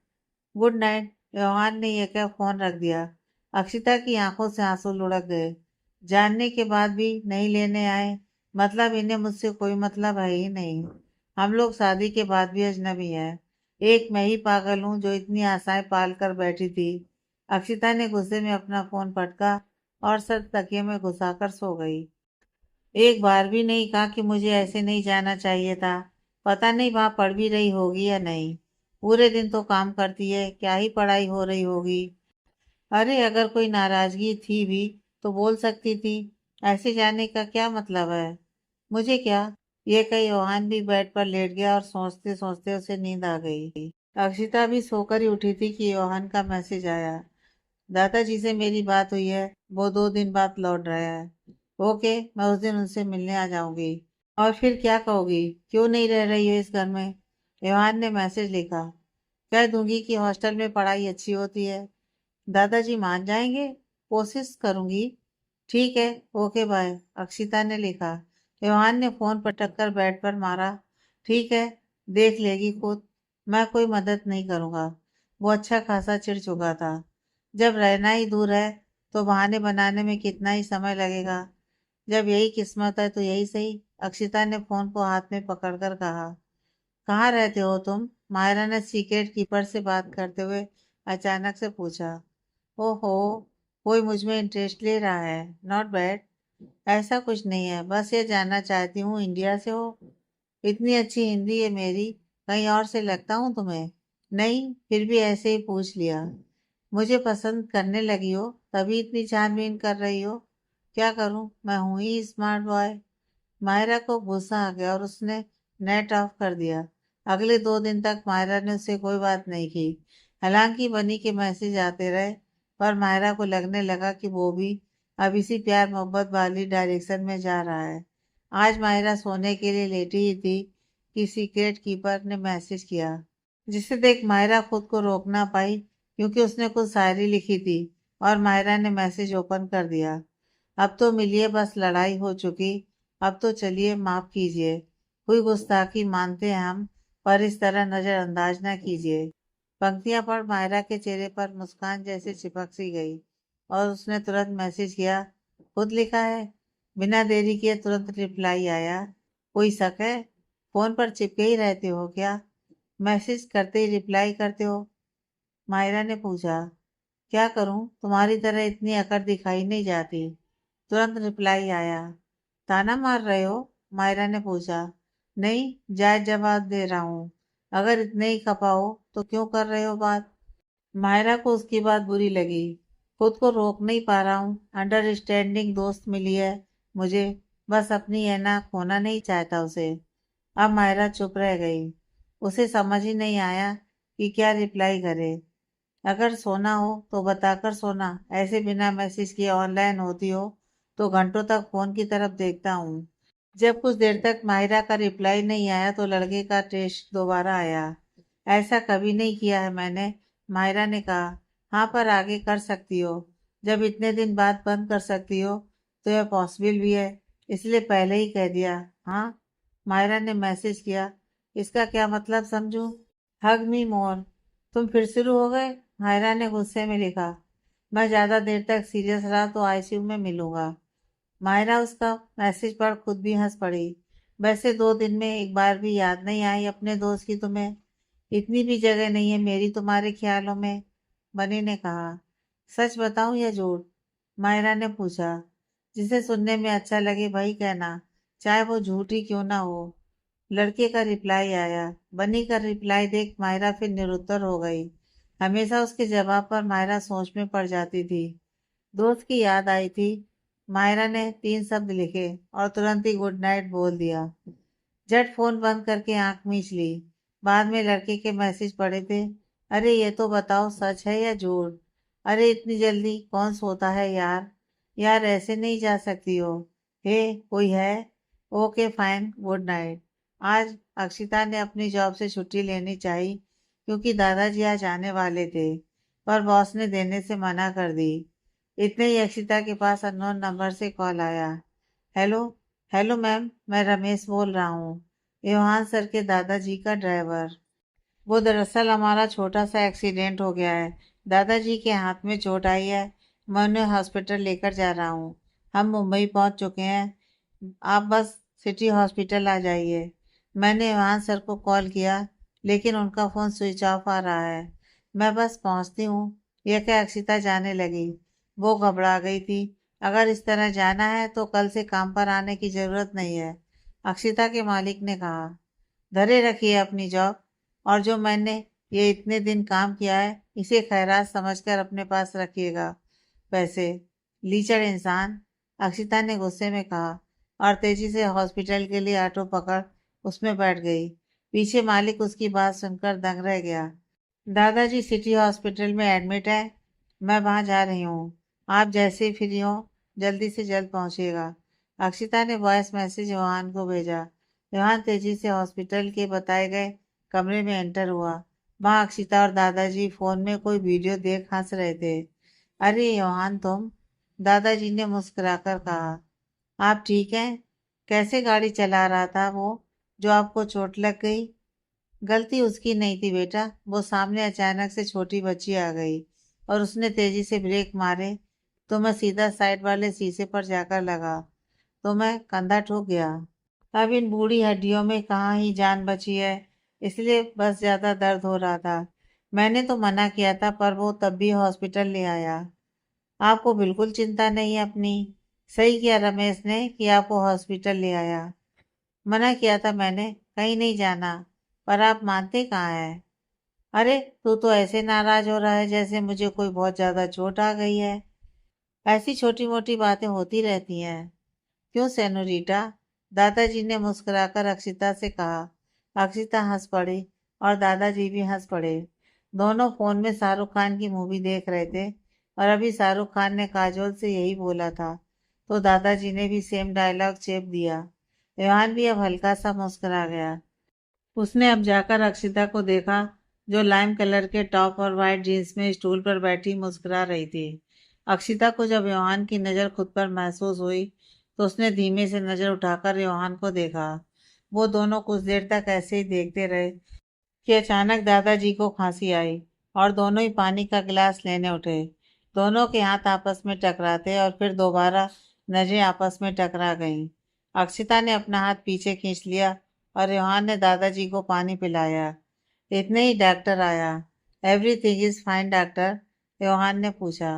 Good night. Yohan ने यह कह फोन रख दिया। अक्षिता की आंखों से आंसू लुढ़क गए। जानने के बाद भी नहीं लेने आए, मतलब इन्हें मुझसे कोई मतलब है ही नहीं। हम लोग शादी के बाद भी अजनबी हैं। एक मैं ही पागल हूँ जो इतनी आशाएं पाल कर बैठी थी। अक्षिता ने गुस्से में अपना फोन पटका और सर तकिए में घुसाकर सो गई। एक बार भी नहीं कहा कि मुझे ऐसे नहीं जाना चाहिए था। पता नहीं वहां पढ़ भी रही होगी या नहीं। पूरे दिन तो काम करती है, क्या ही पढ़ाई हो रही होगी। अरे अगर कोई नाराजगी थी भी तो बोल सकती थी। ऐसे जाने का क्या मतलब है? मुझे क्या? ये कही योहान भी बेड पर लेट गया और सोचते सोचते उसे नींद आ गई। अक्षिता भी सोकर ही उठी थी कि योहान का मैसेज आया। दादाजी से मेरी बात हुई है, वो 2 दिन बाद लौट रहा है। ओके, मैं उस दिन उनसे मिलने आ जाऊंगी। और फिर क्या कहोगी? क्यों नहीं रह रही हो इस घर में? योहान ने मैसेज लिखा। कह दूंगी कि हॉस्टल में पढ़ाई अच्छी होती है। दादाजी मान जाएंगे? कोशिश करूंगी। ठीक है, ओके बाय। अक्षिता ने लिखा। योहान ने फोन पटक कर बेड पर मारा। ठीक है, देख लेगी खुद, मैं कोई मदद नहीं करूंगा। वो अच्छा खासा चिढ़ चुका था। जब रहना ही दूर है तो बहाने बनाने में कितना ही समय लगेगा। जब यही किस्मत है तो यही सही। अक्षिता ने फोन को हाथ में पकड़कर कहा। कहाँ रहते हो तुम? मायरा ने सीक्रेट कीपर से बात करते हुए अचानक से पूछा। ओहो, कोई मुझ में इंटरेस्ट ले रहा है। Not bad. ऐसा कुछ नहीं है, बस ये जानना चाहती हूँ इंडिया से हो? इतनी अच्छी हिंदी है मेरी, कहीं और से लगता हूँ तुम्हें? नहीं, फिर भी ऐसे ही पूछ लिया। मुझे पसंद करने लगी हो तभी इतनी छानबीन कर रही हो? क्या करूँ, मैं हूँ ही स्मार्ट बॉय। मायरा को गुस्सा आ गया और उसने नेट ऑफ कर दिया। अगले 2 दिन तक मायरा ने उससे कोई बात नहीं की। हालांकि बनी के मैसेज आते रहे, पर मायरा को लगने लगा कि वो भी अब इसी प्यार मोहब्बत वाली डायरेक्शन में जा रहा है। आज माहिरा सोने के लिए लेटी ही थी कि सीक्रेट कीपर ने मैसेज किया, जिसे देख माहिरा खुद को रोक ना पाई क्योंकि उसने कुछ शायरी लिखी थी और माहिरा ने मैसेज ओपन कर दिया। अब तो मिलिए, बस लड़ाई हो चुकी, अब तो चलिए माफ कीजिए, हुई गुस्ताखी मानते हैं हम, पर इस तरह नजरअंदाज ना कीजिए। पंक्तियां पढ़ माहिरा के चेहरे पर मुस्कान जैसे चिपक सी गई और उसने तुरंत मैसेज किया, खुद लिखा है। बिना देरी किए तुरंत रिप्लाई आया, कोई शक है? फोन पर चिपके ही रहते हो क्या? मैसेज करते ही रिप्लाई करते हो? मायरा ने पूछा। क्या करूं, तुम्हारी तरह इतनी अकड़ दिखाई नहीं जाती। तुरंत रिप्लाई आया। ताना मार रहे हो? मायरा ने पूछा। नहीं, जायज जवाब दे रहा हूँ। अगर इतने ही खपा हो तो क्यों कर रहे हो बात? मायरा को उसकी बात बुरी लगी। खुद को रोक नहीं पा रहा हूँ, अंडरस्टैंडिंग दोस्त मिली है मुझे, बस अपनी है ना खोना नहीं चाहता उसे। अब मायरा चुप रह गई। उसे समझ ही नहीं आया कि क्या रिप्लाई करे। अगर सोना हो तो बताकर सोना, ऐसे बिना मैसेज किए ऑनलाइन होती हो तो घंटों तक फोन की तरफ देखता हूँ। जब कुछ देर तक माहिरा का रिप्लाई नहीं आया तो लड़के का टेस्ट दोबारा आया। ऐसा कभी नहीं किया है मैंने, माहिरा ने कहा। हाँ, पर आगे कर सकती हो। जब इतने दिन बाद बंद कर सकती हो तो यह पॉसिबल भी है, इसलिए पहले ही कह दिया। हाँ, माहिरा ने मैसेज किया। इसका क्या मतलब समझूं? हग मी मोर। तुम फिर शुरू हो गए? माहिरा ने गुस्से में लिखा। मैं ज्यादा देर तक सीरियस रहा तो आईसीयू में मिलूंगा। माहिरा उसका मैसेज पढ़ खुद भी हंस पड़ी। वैसे 2 दिन में एक बार भी याद नहीं आई अपने दोस्त की तुम्हें? इतनी भी जगह नहीं है मेरी तुम्हारे ख्यालों में, बनी ने कहा। सच बताऊं या झूठ? माहिरा ने पूछा। जिसे सुनने में अच्छा लगे वही कहना, चाहे वो झूठ ही क्यों ना हो। लड़के का रिप्लाई आया। बनी का रिप्लाई देख माहिरा फिर निरुत्तर हो गई। हमेशा उसके जवाब पर माहिरा सोच में पड़ जाती थी। दोस्त की याद आई थी। माहिरा ने 3 शब्द लिखे और तुरंत ही गुड नाइट बोल दिया। झट फोन बंद करके आंख मीच ली। बाद में लड़के के मैसेज पढ़े थे। अरे ये तो बताओ, सच है या झूठ? अरे इतनी जल्दी कौन सोता है यार? यार ऐसे नहीं जा सकती हो। हे, कोई है? Okay fine, good night. आज अक्षिता ने अपनी जॉब से छुट्टी लेनी चाहिए क्योंकि दादाजी आज आने वाले थे, पर बॉस ने देने से मना कर दी। इतने ही अक्षिता के पास अननोन नंबर से कॉल आया। हेलो। हेलो मैम, मैं रमेश बोल रहा हूँ, योहान सर के दादाजी का ड्राइवर। वो दरअसल हमारा छोटा सा एक्सीडेंट हो गया है, दादाजी के हाथ में चोट आई है, मैं उन्हें हॉस्पिटल लेकर जा रहा हूँ। हम मुंबई पहुंच चुके हैं, आप बस सिटी हॉस्पिटल आ जाइए। मैंने वहां सर को कॉल किया लेकिन उनका फ़ोन स्विच ऑफ आ रहा है। मैं बस पहुंचती हूँ, यह क्या अक्षिता जाने लगी। वो घबरा गई थी। अगर इस तरह जाना है तो कल से काम पर आने की ज़रूरत नहीं है, अक्षिता के मालिक ने कहा। धरे रखिए अपनी जॉब, और जो मैंने ये इतने दिन काम किया है इसे खैरात समझकर अपने पास रखिएगा। पैसे, लीचड़ इंसान, अक्षिता ने गुस्से में कहा और तेजी से हॉस्पिटल के लिए ऑटो पकड़ उसमें बैठ गई। पीछे मालिक उसकी बात सुनकर दंग रह गया। दादाजी सिटी हॉस्पिटल में एडमिट है, मैं वहां जा रही हूँ, आप जैसे ही फ्री हो जल्दी से जल्द पहुंचिएगा। अक्षिता ने वॉइस मैसेज योहान को भेजा। योहान तेजी से हॉस्पिटल के बताए गए कमरे में एंटर हुआ। वहां अक्षिता और दादाजी फोन में कोई वीडियो देख हंस रहे थे। अरे योहान तुम, दादाजी ने मुस्कुराकर कहा। आप ठीक हैं? कैसे गाड़ी चला रहा था वो जो आपको चोट लग गई? गलती उसकी नहीं थी बेटा, वो सामने अचानक से छोटी बच्ची आ गई और उसने तेजी से ब्रेक मारे तो मैं सीधा साइड वाले शीशे पर जाकर लगा, तो मैं कंधा ठोक गया। अब इन बूढ़ी हड्डियों में कहाँ ही जान बची है, इसलिए बस ज्यादा दर्द हो रहा था। मैंने तो मना किया था पर वो तब भी हॉस्पिटल ले आया। आपको बिल्कुल चिंता नहीं है अपनी। सही किया रमेश ने कि आपको हॉस्पिटल ले आया। मना किया था मैंने, कहीं नहीं जाना, पर आप मानते कहाँ हैं? अरे तू तो ऐसे नाराज हो रहा है जैसे मुझे कोई बहुत ज्यादा चोट आ गई है। ऐसी छोटी मोटी बातें होती रहती हैं। क्यों सेनोरीटा? दादाजी ने मुस्कुराकर अक्षिता से कहा। अक्षिता हंस पड़ी और दादाजी भी हंस पड़े। दोनों फोन में शाहरुख खान की मूवी देख रहे थे और अभी शाहरुख खान ने काजोल से यही बोला था, तो दादाजी ने भी सेम डायलॉग चेप दिया। योहान भी अब हल्का सा मुस्कुरा गया। उसने अब जाकर अक्षिता को देखा, जो लाइम कलर के टॉप और वाइट जीन्स में स्टूल पर बैठी मुस्कुरा रही थी। अक्षिता को जब योहान की नज़र खुद पर महसूस हुई तो उसने धीमे से नज़र उठाकर योहान को देखा। वो दोनों कुछ देर तक ऐसे ही देखते रहे कि अचानक दादाजी को खांसी आई और दोनों ही पानी का गिलास लेने उठे। दोनों के हाथ आपस में टकराते और फिर दोबारा नजरें आपस में टकरा गईं। अक्षिता ने अपना हाथ पीछे खींच लिया और योहान ने दादाजी को पानी पिलाया। इतने ही डॉक्टर आया। Everything is fine doctor, Yohan ने पूछा।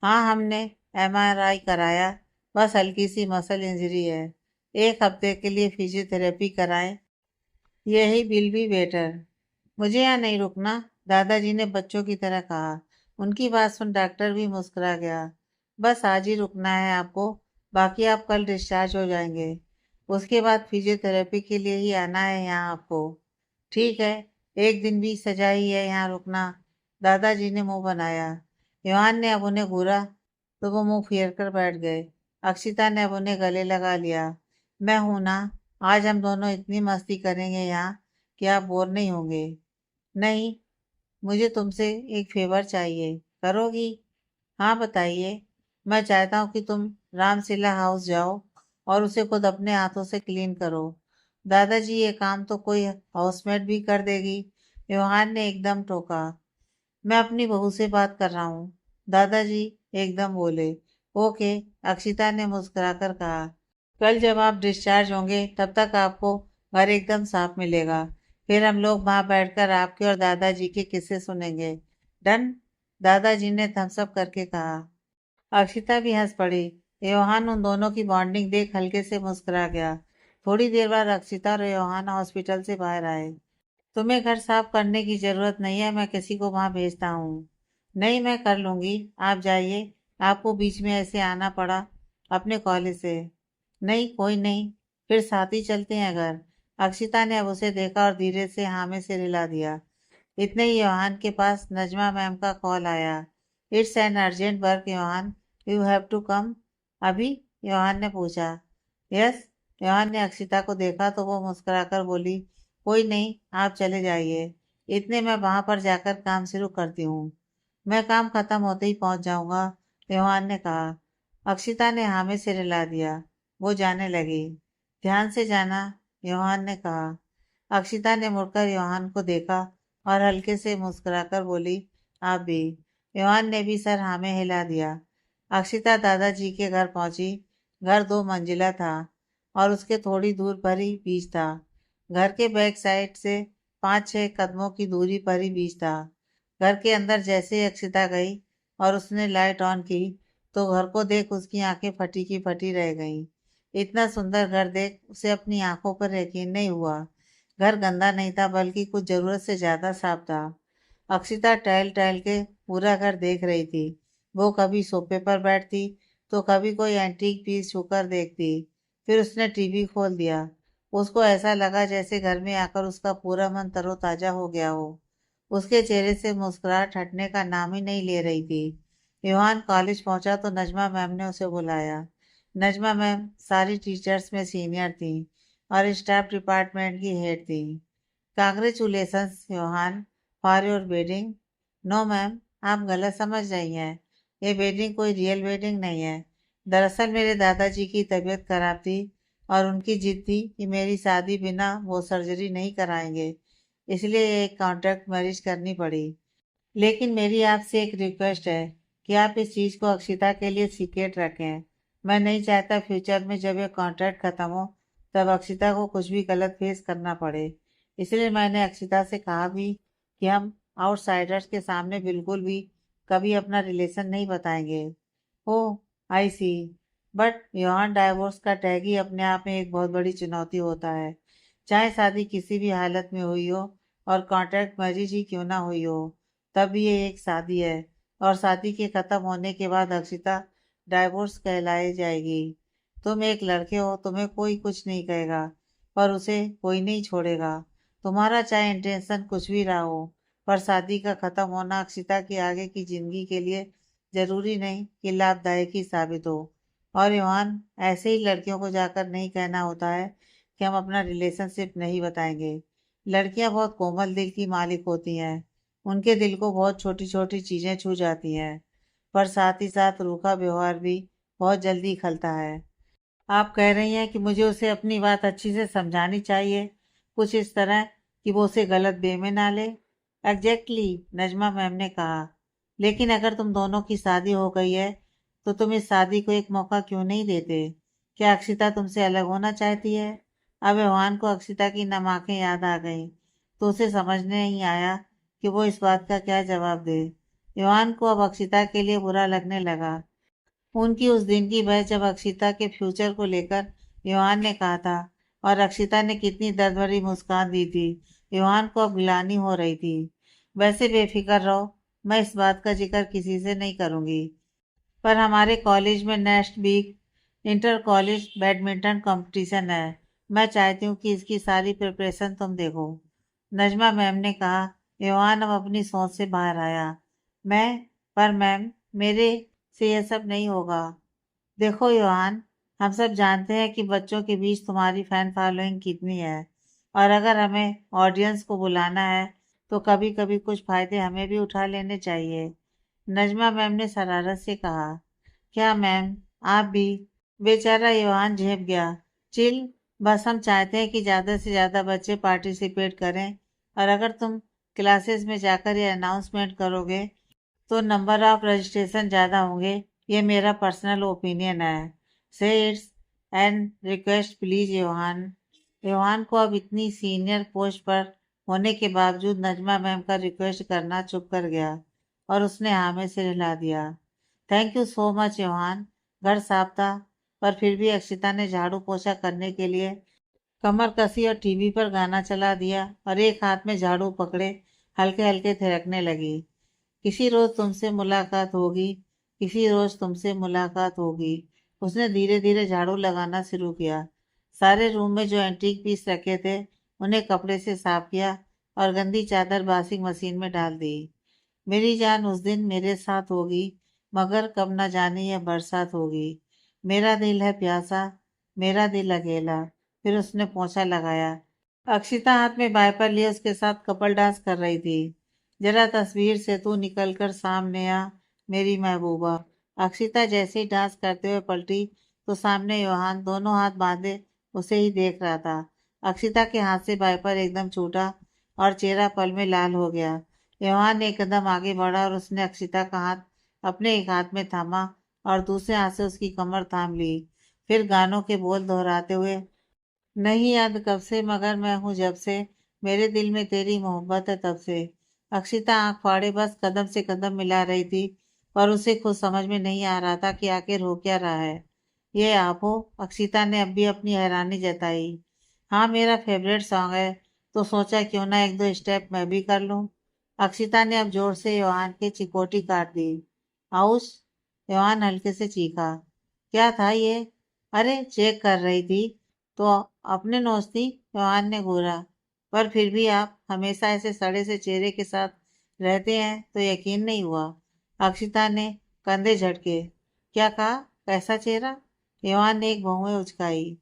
हाँ, हमने एमआरआई कराया, बस हल्की सी मसल इंजरी है। एक हफ्ते के लिए फिजियोथेरेपी कराएं, यही विल बी बेटर। मुझे यहाँ नहीं रुकना, दादाजी ने बच्चों की तरह कहा। उनकी बात सुन डॉक्टर भी मुस्कुरा गया। बस आज ही रुकना है आपको, बाकी आप कल डिस्चार्ज हो जाएंगे। उसके बाद फिजियोथेरेपी के लिए ही आना है यहाँ आपको। ठीक है, एक दिन भी सजा ही है यहाँ रुकना, दादाजी ने मुंह बनाया। योहान ने अब उन्हें घूरा तो वो मुंह फेर कर बैठ गए। अक्षिता ने अब उन्हें गले लगा लिया। मैं हूं ना, आज हम दोनों इतनी मस्ती करेंगे यहाँ कि आप बोर नहीं होंगे। नहीं, मुझे तुमसे एक फेवर चाहिए, करोगी? हाँ, बताइए। मैं चाहता हूँ कि तुम रामसिला हाउस जाओ और उसे खुद अपने हाथों से क्लीन करो। दादाजी, ये काम तो कोई हाउसमेट भी कर देगी, योहान ने एकदम टोका। मैं अपनी बहू से बात कर रहा हूँ, दादाजी एकदम बोले। ओके, अक्षिता ने मुस्कुराकर कहा। कल जब आप डिस्चार्ज होंगे तब तक आपको घर एकदम साफ मिलेगा। फिर हम लोग वहां बैठकर आपके और दादाजी के किस्से सुनेंगे। डन, दादाजी ने थम्स अप करके कहा। अक्षिता भी हंस पड़ी। योहान उन दोनों की बॉन्डिंग देख हल्के से मुस्कुरा गया। थोड़ी देर बाद अक्षिता और योहान हॉस्पिटल से बाहर आए। तुम्हें घर साफ करने की जरूरत नहीं है, मैं किसी को वहां भेजता हूँ। नहीं, मैं कर लूंगी, आप जाइए। आपको बीच में ऐसे आना पड़ा अपने कॉलेज से। नहीं, कोई नहीं, फिर साथ ही चलते हैं घर। अक्षिता ने अब उसे देखा और धीरे से हाँ में सिर हिला दिया। इतने ही योहान के पास नजमा मैम का कॉल आया। It's an urgent work Yohan, you have to come. अभी, योहान ने पूछा। यस, योहान ने अक्षिता को देखा तो वो मुस्कुराकर बोली, कोई नहीं, आप चले जाइए। इतने में वहां पर जाकर काम शुरू करती हूँ। मैं काम खत्म होते ही पहुंच जाऊंगा, योहान ने कहा। अक्षिता ने हाँ में सिर हिला दिया। वो जाने लगी। ध्यान से जाना, योहान ने कहा। अक्षिता ने मुड़कर योहान को देखा और हल्के से मुस्कुराकर बोली, आप भी। योहान ने भी सर हाँ में हिला दिया। अक्षिता दादाजी के घर पहुंची। घर 2 मंजिला था और उसके थोड़ी दूर पर ही बीच था। घर के बैक साइड से 5-6 कदमों की दूरी पर ही बीच था। घर के अंदर जैसे ही अक्षिता गई और उसने लाइट ऑन की तो घर को देख उसकी आंखें फटी की फटी रह गईं। इतना सुंदर घर देख उसे अपनी आंखों पर यकीन नहीं हुआ। घर गंदा नहीं था, बल्कि कुछ जरूरत से ज्यादा साफ था। अक्षिता टहल टहल के पूरा घर देख रही थी। वो कभी सोफे पर बैठती तो कभी कोई एंटीक पीस छूकर देखती। फिर उसने टीवी खोल दिया। उसको ऐसा लगा जैसे घर में आकर उसका पूरा मन तरोताजा हो गया हो। उसके चेहरे से मुस्कुराहट हटने का नाम ही नहीं ले रही थी। योहान कॉलेज पहुंचा तो नजमा मैम ने उसे बुलाया। नजमा मैम सारी टीचर्स में सीनियर थी और स्टाफ डिपार्टमेंट की हेड थी। Congratulations Yohan for your wedding. No ma'am, आप गलत समझ रही हैं। ये वेडिंग कोई रियल वेडिंग नहीं है। दरअसल मेरे दादाजी की तबीयत खराब थी और उनकी जिद थी कि मेरी शादी बिना वो सर्जरी नहीं कराएंगे, इसलिए एक कॉन्ट्रैक्ट मैरिज करनी पड़ी। लेकिन मेरी आपसे एक रिक्वेस्ट है कि आप इस चीज़ को अक्षिता के लिए सीक्रेट रखें। मैं नहीं चाहता फ्यूचर में जब ये कॉन्ट्रैक्ट खत्म हो तब अक्षिता को कुछ भी गलत फेस करना पड़े। इसलिए मैंने अक्षिता से कहा भी कि हम आउटसाइडर्स के सामने बिल्कुल भी कभी अपना रिलेशन नहीं बताएंगे। ओह, आई सी। बट योहान, डाइवोर्स का टैग ही अपने आप में एक बहुत बड़ी चुनौती होता है। चाहे शादी किसी भी हालत में हुई हो और कॉन्ट्रैक्ट मैरिज ही क्यों ना हुई हो, तब भी ये एक शादी है। और शादी के खत्म होने के बाद अक्षिता डाइवोर्स कहलाई जाएगी। तुम एक लड़के हो, तुम्हें कोई कुछ नहीं कहेगा, पर उसे कोई नहीं छोड़ेगा। तुम्हारा चाहे इंटेंशन कुछ भी रहा हो, पर शादी का खत्म होना अक्षिता की आगे की जिंदगी के लिए जरूरी नहीं कि लाभदायक ही साबित हो। और योहान, ऐसे ही लड़कियों को जाकर नहीं कहना होता है कि हम अपना रिलेशनशिप नहीं बताएंगे। लड़कियां बहुत कोमल दिल की मालिक होती हैं। उनके दिल को बहुत छोटी छोटी चीजें छू जाती हैं, पर साथ ही साथ रूखा व्यवहार भी बहुत जल्दी खलता है। आप कह रही हैं कि मुझे उसे अपनी बात अच्छी से समझानी चाहिए, कुछ इस तरह कि वो उसे गलत वे में ना ले। एग्जैक्टली, नजमा मैम ने कहा। लेकिन अगर तुम दोनों की शादी हो गई है तो तुम इस शादी को एक मौका क्यों नहीं देते? क्या अक्षिता तुमसे अलग होना चाहती है? अब इवान को अक्षिता की नम आंखें याद आ गईं, तो उसे समझ नहीं आया कि वो इस बात का क्या जवाब दे। इवान को अब अक्षिता के लिए बुरा लगने लगा। उनकी उस दिन की बहस जब अक्षिता के फ्यूचर को लेकर योहान ने कहा था, और अक्षिता ने कितनी दर्द भरी मुस्कान दी थी। योहान को अब गिलानी हो रही थी। वैसे बेफिक्र रहो, मैं इस बात का जिक्र किसी से नहीं करूंगी, पर हमारे कॉलेज में next week inter college badminton competition है। मैं चाहती हूँ कि इसकी सारी प्रिपरेशन तुम देखो। नजमा मैम ने कहा। योहान अब अपनी सोच से बाहर आया। मैं पर मैम, मेरे से यह सब नहीं होगा। देखो योहान, हम सब जानते हैं कि बच्चों के बीच तुम्हारी फैन फॉलोइंग कितनी है, और अगर हमें ऑडियंस को बुलाना है तो कभी कभी कुछ फायदे हमें भी उठा लेने चाहिए। नजमा मैम ने शरारत से कहा। क्या मैम, आप भी? बेचारा योहान झेप गया। चिल, बस हम चाहते हैं कि ज़्यादा से ज़्यादा बच्चे पार्टिसिपेट करें, और अगर तुम क्लासेस में जाकर ये अनाउंसमेंट करोगे तो नंबर ऑफ रजिस्ट्रेशन ज़्यादा होंगे। ये मेरा पर्सनल ओपिनियन है। से it's an request please Yohan. Yohan को अब इतनी सीनियर पोस्ट पर होने के बावजूद नजमा मैम का रिक्वेस्ट करना चुप कर गया, और उसने हाँ में सिर हिला दिया। Thank you so much Yohan. घर साफ था, पर फिर भी अक्षिता ने झाड़ू पोछा करने के लिए कमर कसी और टीवी पर गाना चला दिया, और एक हाथ में झाड़ू पकड़े हल्के हल्के थिरकने लगी। किसी रोज तुमसे मुलाकात होगी, किसी रोज तुमसे मुलाकात होगी। उसने धीरे धीरे झाड़ू लगाना शुरू किया। सारे रूम में जो एंटीक पीस रखे थे उन्हें कपड़े से साफ किया, और गंदी चादर वॉशिंग मशीन में डाल दी। मेरी जान उस दिन मेरे साथ होगी, मगर कब न जाने यह बरसात होगी। मेरा दिल है प्यासा, मेरा दिल अकेला। फिर उसने पोंछा लगाया। अक्षिता हाथ में वाइपर लिए उसके साथ कपल डांस कर रही थी। जरा तस्वीर से तू निकल कर सामने आ, मेरी महबूबा। अक्षिता जैसे ही डांस करते हुए पलटी तो सामने योहान दोनों हाथ बांधे उसे ही देख रहा था। अक्षिता के हाथ से वाइपर एकदम छूटा और चेहरा पल में लाल हो गया। योहान एक कदम आगे बढ़ा और उसने अक्षिता का हाथ अपने एक हाथ में थामा और दूसरे हाथ से उसकी कमर थाम ली। फिर गानों के बोल दोहराते हुए, नहीं याद कब से मगर मैं हूँ जब से, मेरे दिल में तेरी मोहब्बत है तब से। अक्षिता आंख फाड़े बस कदम से कदम मिला रही थी, पर उसे खुद समझ में नहीं आ रहा था कि आखिर हो क्या रहा है। ये आप हो? अक्षिता ने अब भी अपनी हैरानी जताई। हाँ, मेरा फेवरेट सॉन्ग है, तो सोचा क्यों ना एक दो स्टेप मैं भी कर लूं। अक्षिता ने अब जोर से योहान की चिकोटी काट दी। आउश! योहान हल्के से चीखा। क्या था ये? अरे, चेक कर रही थी तो अपने नोच थी, योहान ने घूरा। पर फिर भी आप हमेशा ऐसे सड़े से चेहरे के साथ रहते हैं तो यकीन नहीं हुआ। अक्षिता ने कंधे झटके। क्या कहा? कैसा चेहरा? योहान ने एक भौहें उचकाई।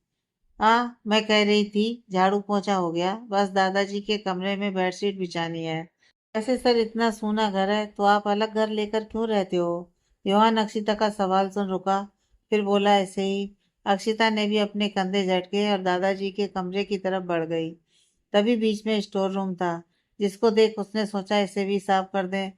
मैं कह रही थी झाड़ू पोंछा हो गया, बस दादाजी के कमरे में बेडशीट बिछानी है। वैसे सर, इतना सूना घर है तो आप अलग घर लेकर क्यों रहते हो? योहान अक्षिता का सवाल सुन रुका, फिर बोला, ऐसे ही। अक्षिता ने भी अपने कंधे झटके और दादाजी के कमरे की तरफ बढ़ गई। तभी बीच में स्टोर रूम था, जिसको देख उसने सोचा इसे भी साफ कर दें।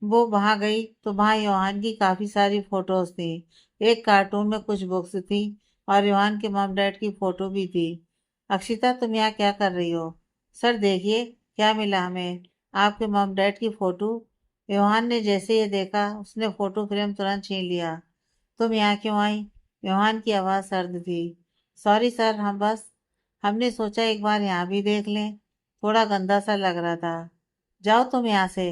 वो वहां गई तो वहां योहान की काफी सारी फोटोज थी। एक कार्टून में कुछ बुक्स थी, और योहान के मॉम डैड की फोटो भी थी। अक्षिता, तुम यहाँ क्या कर रही हो? सर देखिए क्या मिला हमें, आपके मॉम डैड की फोटो। योहान ने जैसे ये देखा उसने फोटो फ्रेम तुरंत छीन लिया। तुम यहाँ क्यों आई? योहान की आवाज़ सर्द थी। सॉरी सर, हमने सोचा एक बार यहाँ भी देख लें, थोड़ा गंदा सा लग रहा था। जाओ तुम यहाँ से।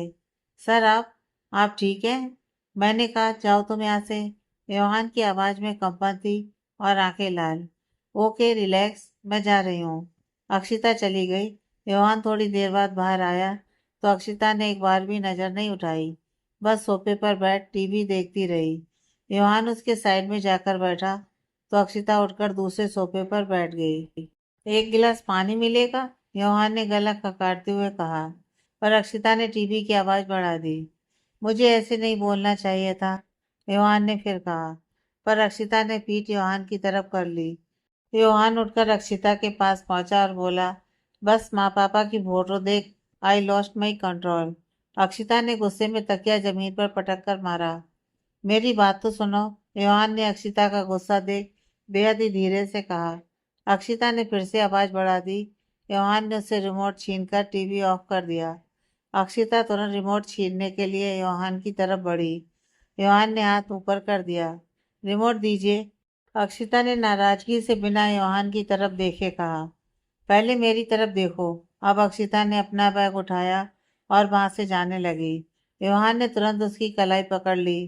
सर आप ठीक हैं? मैंने कहा जाओ तुम यहाँ से। योहान की आवाज़ में कंपन थी और आंखें लाल। ओके रिलैक्स, मैं जा रही हूँ। अक्षिता चली गई। योहान थोड़ी देर बाद बाहर आया तो अक्षिता ने एक बार भी नजर नहीं उठाई, बस सोफे पर बैठ टीवी देखती रही। योहान उसके साइड में जाकर बैठा तो अक्षिता उठकर दूसरे सोफे पर बैठ गई। एक गिलास पानी मिलेगा? योहान ने गला खकारते हुए कहा, पर अक्षिता ने टीवी की आवाज बढ़ा दी। मुझे ऐसे नहीं बोलना चाहिए था, योहान ने फिर कहा, पर अक्षिता ने पीठ योहान की तरफ कर ली। योहान उठकर अक्षिता के पास पहुंचा और बोला, बस माँ पापा की फोटो देख, I lost my control. Akshita ने गुस्से में तकिया जमीन पर पटक कर मारा। मेरी बात तो सुनो, योहान ने अक्षिता का गुस्सा देख बेहद ही धीरे से कहा। अक्षिता ने फिर से आवाज बढ़ा दी। योहान ने उससे रिमोट छीनकर टीवी ऑफ कर दिया। अक्षिता तुरंत रिमोट छीनने के लिए योहान की तरफ बढ़ी। योहान ने हाथ ऊपर कर दिया। रिमोट दीजिए, अक्षिता ने नाराजगी से बिना योहान की तरफ देखे कहा। पहले मेरी तरफ देखो। अब अक्षिता ने अपना बैग उठाया और वहां से जाने लगी। योहान ने तुरंत उसकी कलाई पकड़ ली।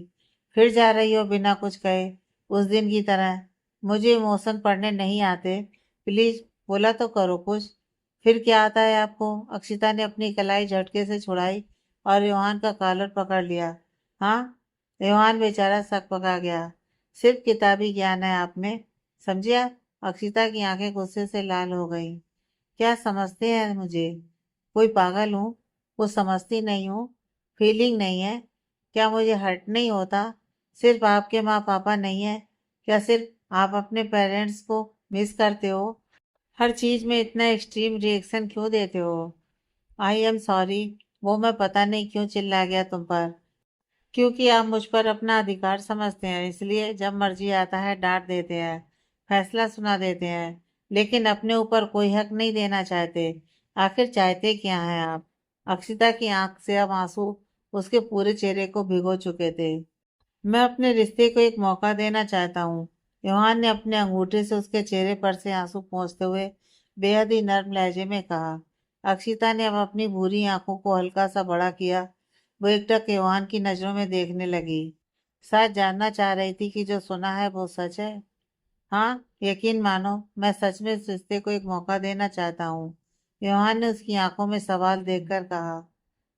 फिर जा रही हो बिना कुछ कहे, उस दिन की तरह? मुझे इमोशन पढ़ने नहीं आते, प्लीज बोला तो करो कुछ। फिर क्या आता है आपको? अक्षिता ने अपनी कलाई झटके से छुड़ाई और योहान का कॉलर पकड़ लिया। हाँ, योहान बेचारा सकपका गया। सिर्फ किताबी ज्ञान है आप में, समझे आप? अक्षिता की आंखें गुस्से से लाल हो गईं। क्या समझते हैं मुझे? कोई पागल हूँ? कुछ समझती नहीं हूँ? फीलिंग नहीं है? क्या मुझे हर्ट नहीं होता? सिर्फ आपके माँ पापा नहीं है क्या? सिर्फ आप अपने पेरेंट्स को मिस करते हो? हर चीज में इतना एक्सट्रीम रिएक्शन क्यों देते हो? आई एम सॉरी, वो मैं पता नहीं क्यों चिल्ला गया तुम पर। क्योंकि आप मुझ पर अपना अधिकार समझते हैं, इसलिए जब मर्जी आता है डांट देते हैं, फैसला सुना देते हैं, लेकिन अपने ऊपर कोई हक नहीं देना चाहते। आखिर चाहते क्या हैं आप? अक्षिता की आंख से अब आंसू उसके पूरे चेहरे को भिगो चुके थे। मैं अपने रिश्ते को एक मौका देना चाहता हूँ। योहान ने अपने अंगूठे से उसके चेहरे पर से आंसू पोंछते हुए बेहद ही नर्म लहजे में कहा। अक्षिता ने अब अपनी भूरी आंखों को हल्का सा बड़ा किया। वो एकटक योहान की नजरों में देखने लगी। शायद जानना चाह रही थी कि जो सुना है वो सच है। हाँ, यकीन मानो, मैं सच में इस रिश्ते को एक मौका देना चाहता हूँ। योहान ने उसकी आंखों में सवाल देखकर कहा।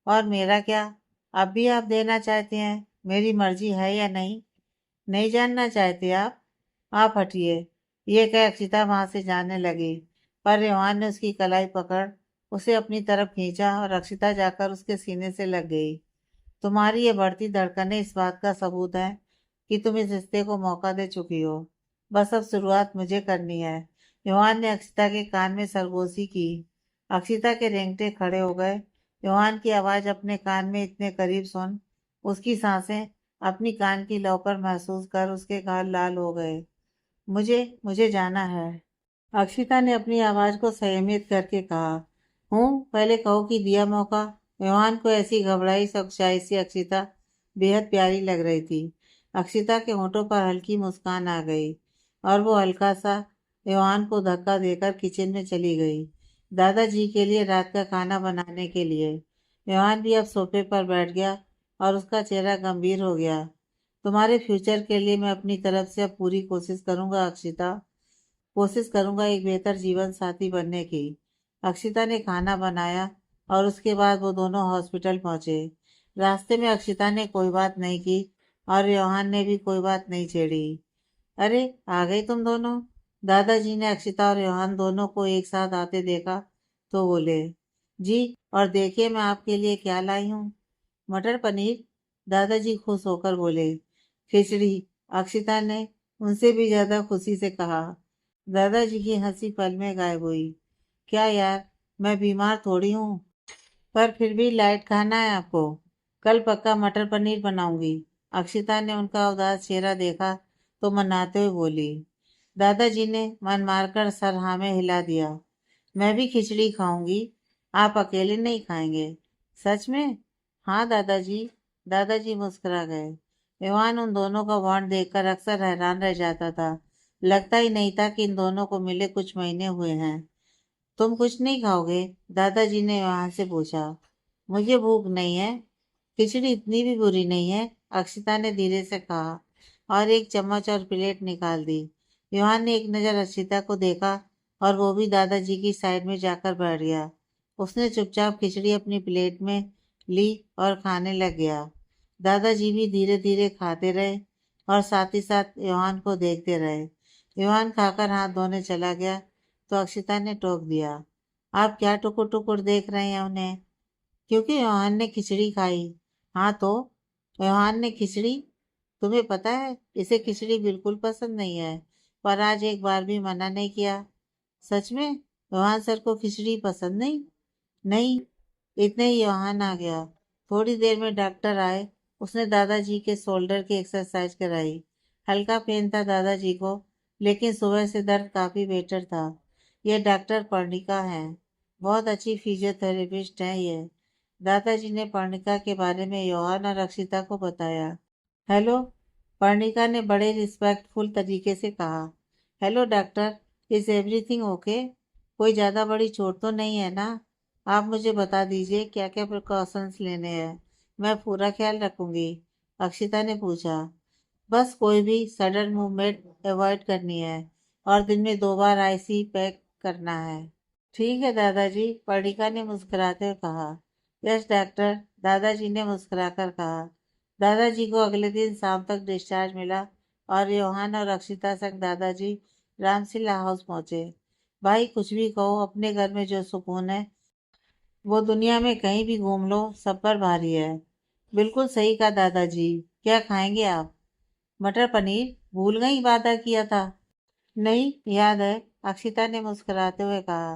और मेरा क्या? अब भी आप देना चाहते हैं? मेरी मर्जी है या नहीं? नहीं जानना चाहते आप हटिए। ये कह अक्षिता वहां से जाने लगी, पर रेहान ने उसकी कलाई पकड़ उसे अपनी तरफ खींचा और अक्षिता जाकर उसके सीने से लग गई। तुम्हारी ये बढ़ती धड़कनें इस बात का सबूत है कि तुम इस रिश्ते को मौका दे चुकी हो। बस अब शुरुआत मुझे करनी है। योहान ने अक्षिता के कान में सरगोशी की। अक्षिता के रेंगटे खड़े हो गए। योहान की आवाज अपने कान में इतने करीब सुन, उसकी सांसें अपनी कान की लौ पर महसूस कर उसके गाल लाल हो गए। मुझे मुझे जाना है, अक्षिता ने अपनी आवाज को संयमित करके कहा। हूँ, पहले कहो कि दिया मौका। योहान को ऐसी घबराई सख्शाई से अक्षिता बेहद प्यारी लग रही थी। अक्षिता के होठों पर हल्की मुस्कान आ गई और वो हल्का सा योहान को धक्का देकर किचन में चली गई, दादाजी के लिए रात का खाना बनाने के लिए। योहान भी अब सोफे पर बैठ गया और उसका चेहरा गंभीर हो गया। तुम्हारे फ्यूचर के लिए मैं अपनी तरफ से अब पूरी कोशिश करूंगा अक्षिता, कोशिश करूंगा एक बेहतर जीवन साथी बनने की। अक्षिता ने खाना बनाया और उसके बाद वो दोनों हॉस्पिटल पहुंचे। रास्ते में अक्षिता ने कोई बात नहीं की और योहान ने भी कोई बात नहीं छेड़ी। अरे, आ गए तुम दोनों? दादाजी ने अक्षिता और योहान दोनों को एक साथ आते देखा तो बोले। जी, और देखिए मैं आपके लिए क्या लाई हूँ। मटर पनीर, दादाजी खुश होकर बोले। खिचड़ी, अक्षिता ने उनसे भी ज्यादा खुशी से कहा। दादाजी की हंसी पल में गायब हुई। क्या यार, मैं बीमार थोड़ी हूँ, पर फिर भी लाइट खाना है आपको। कल पक्का मटर पनीर बनाऊंगी। अक्षिता ने उनका उदास चेहरा देखा तो मनाते हुए बोली। दादाजी ने मन मारकर सर हाँ में हिला दिया। मैं भी खिचड़ी खाऊंगी, आप अकेले नहीं खाएंगे? सच में? हाँ दादाजी। दादाजी मुस्कुरा गए। विवान उन दोनों का बॉन्ड देखकर अक्सर हैरान रह जाता था। लगता ही नहीं था कि इन दोनों को मिले कुछ महीने हुए हैं। तुम कुछ नहीं खाओगे? दादाजी ने वहां से पूछा। मुझे भूख नहीं है। खिचड़ी इतनी भी बुरी नहीं है, अक्षिता ने धीरे से कहा और एक चम्मच और प्लेट निकाल दी। योहान ने एक नजर अक्षिता को देखा और वो भी दादाजी की साइड में जाकर बैठ गया। उसने चुपचाप खिचड़ी अपनी प्लेट में ली और खाने लग गया। दादाजी भी धीरे धीरे खाते रहे, और साथ ही साथ योहान को देखते रहे। योहान खाकर हाथ धोने चला गया तो अक्षिता ने टोक दिया, आप क्या टुकुर टुकुर देख रहे हैं उन्हें? क्योंकि योहान ने खिचड़ी खाई। हाँ तो योहान ने खिचड़ी? तुम्हें पता है इसे खिचड़ी बिल्कुल पसंद नहीं है, पर आज एक बार भी मना नहीं किया। सच में योहान सर को खिचड़ी पसंद नहीं? नहीं। इतने ही योहान आ गया। थोड़ी देर में डॉक्टर आए। उसने दादाजी के शोल्डर की एक्सरसाइज कराई। हल्का पेन था दादाजी को, लेकिन सुबह से दर्द काफी बेटर था। ये डॉक्टर पर्णिका है, बहुत अच्छी फिजियोथेरेपिस्ट है ये। दादाजी ने पर्णिका के बारे में योहान और अक्षिता को बताया। हेलो, पर्णिका ने बड़े रिस्पेक्टफुल तरीके से कहा। Hello doctor, is everything okay? कोई ज़्यादा बड़ी चोट तो नहीं है ना? आप मुझे बता दीजिए क्या क्या प्रिकॉशंस लेने हैं, मैं पूरा ख्याल रखूंगी। अक्षिता ने पूछा। बस कोई भी सडन मूवमेंट अवॉइड करनी है और दिन में 2 बार आईसी पैक करना है। ठीक है दादाजी, पर्णिका ने मुस्कुराते हुए कहा। यस डॉक्टर, दादाजी ने मुस्कुराकर कहा। दादाजी को अगले दिन शाम तक डिस्चार्ज मिला और योहान और अक्षिता संग दादाजी रामसिला हाउस पहुंचे। भाई कुछ भी कहो, अपने घर में जो सुकून है वो दुनिया में कहीं भी घूम लो सब पर भारी है। बिल्कुल सही कहा दादाजी। क्या खाएंगे आप? मटर पनीर? भूल गई वादा किया था। नहीं, याद है, अक्षिता ने मुस्कुराते हुए कहा।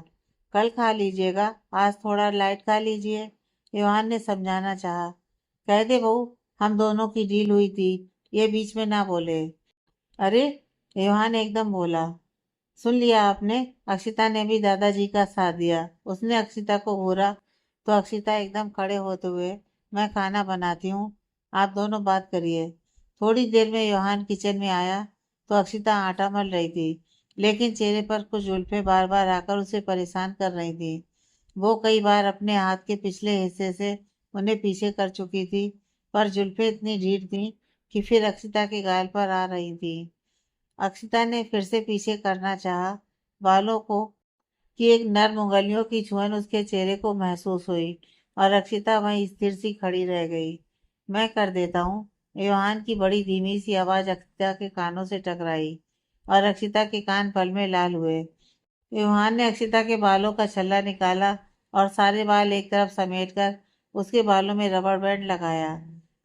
कल खा लीजिएगा, आज थोड़ा लाइट खा लीजिए। योहान ने समझाना चाहा। कह दे बहू, हम दोनों की डील हुई थी, ये बीच में ना बोले। अरे, योहान एकदम बोला। सुन लिया आपने? अक्षिता ने भी दादाजी का साथ दिया। उसने अक्षिता को घूरा तो अक्षिता एकदम खड़े होते हुए, मैं खाना बनाती हूँ, आप दोनों बात करिए। थोड़ी देर में योहान किचन में आया तो अक्षिता आटा मल रही थी, लेकिन चेहरे पर कुछ जुल्फें बार बार आकर उसे परेशान कर रही थी। वो कई बार अपने हाथ के पिछले हिस्से से उन्हें पीछे कर चुकी थी, पर जुल्फें इतनी ढीठ थी कि फिर अक्षिता के गाल पर आ रही थी। अक्षिता ने फिर से पीछे करना चाहा, बालों को कि एक नर्म उंगलियों की छुअन उसके चेहरे को महसूस हुई और अक्षिता वहीं स्थिर सी खड़ी रह गई। मैं कर देता हूँ। योहान की बड़ी धीमी सी आवाज अक्षिता के कानों से टकराई और अक्षिता के कान पल में लाल हुए। योहान ने अक्षिता के बालों का छल्ला निकाला और सारे बाल एक तरफ समेटकर उसके बालों में रबर बैंड लगाया।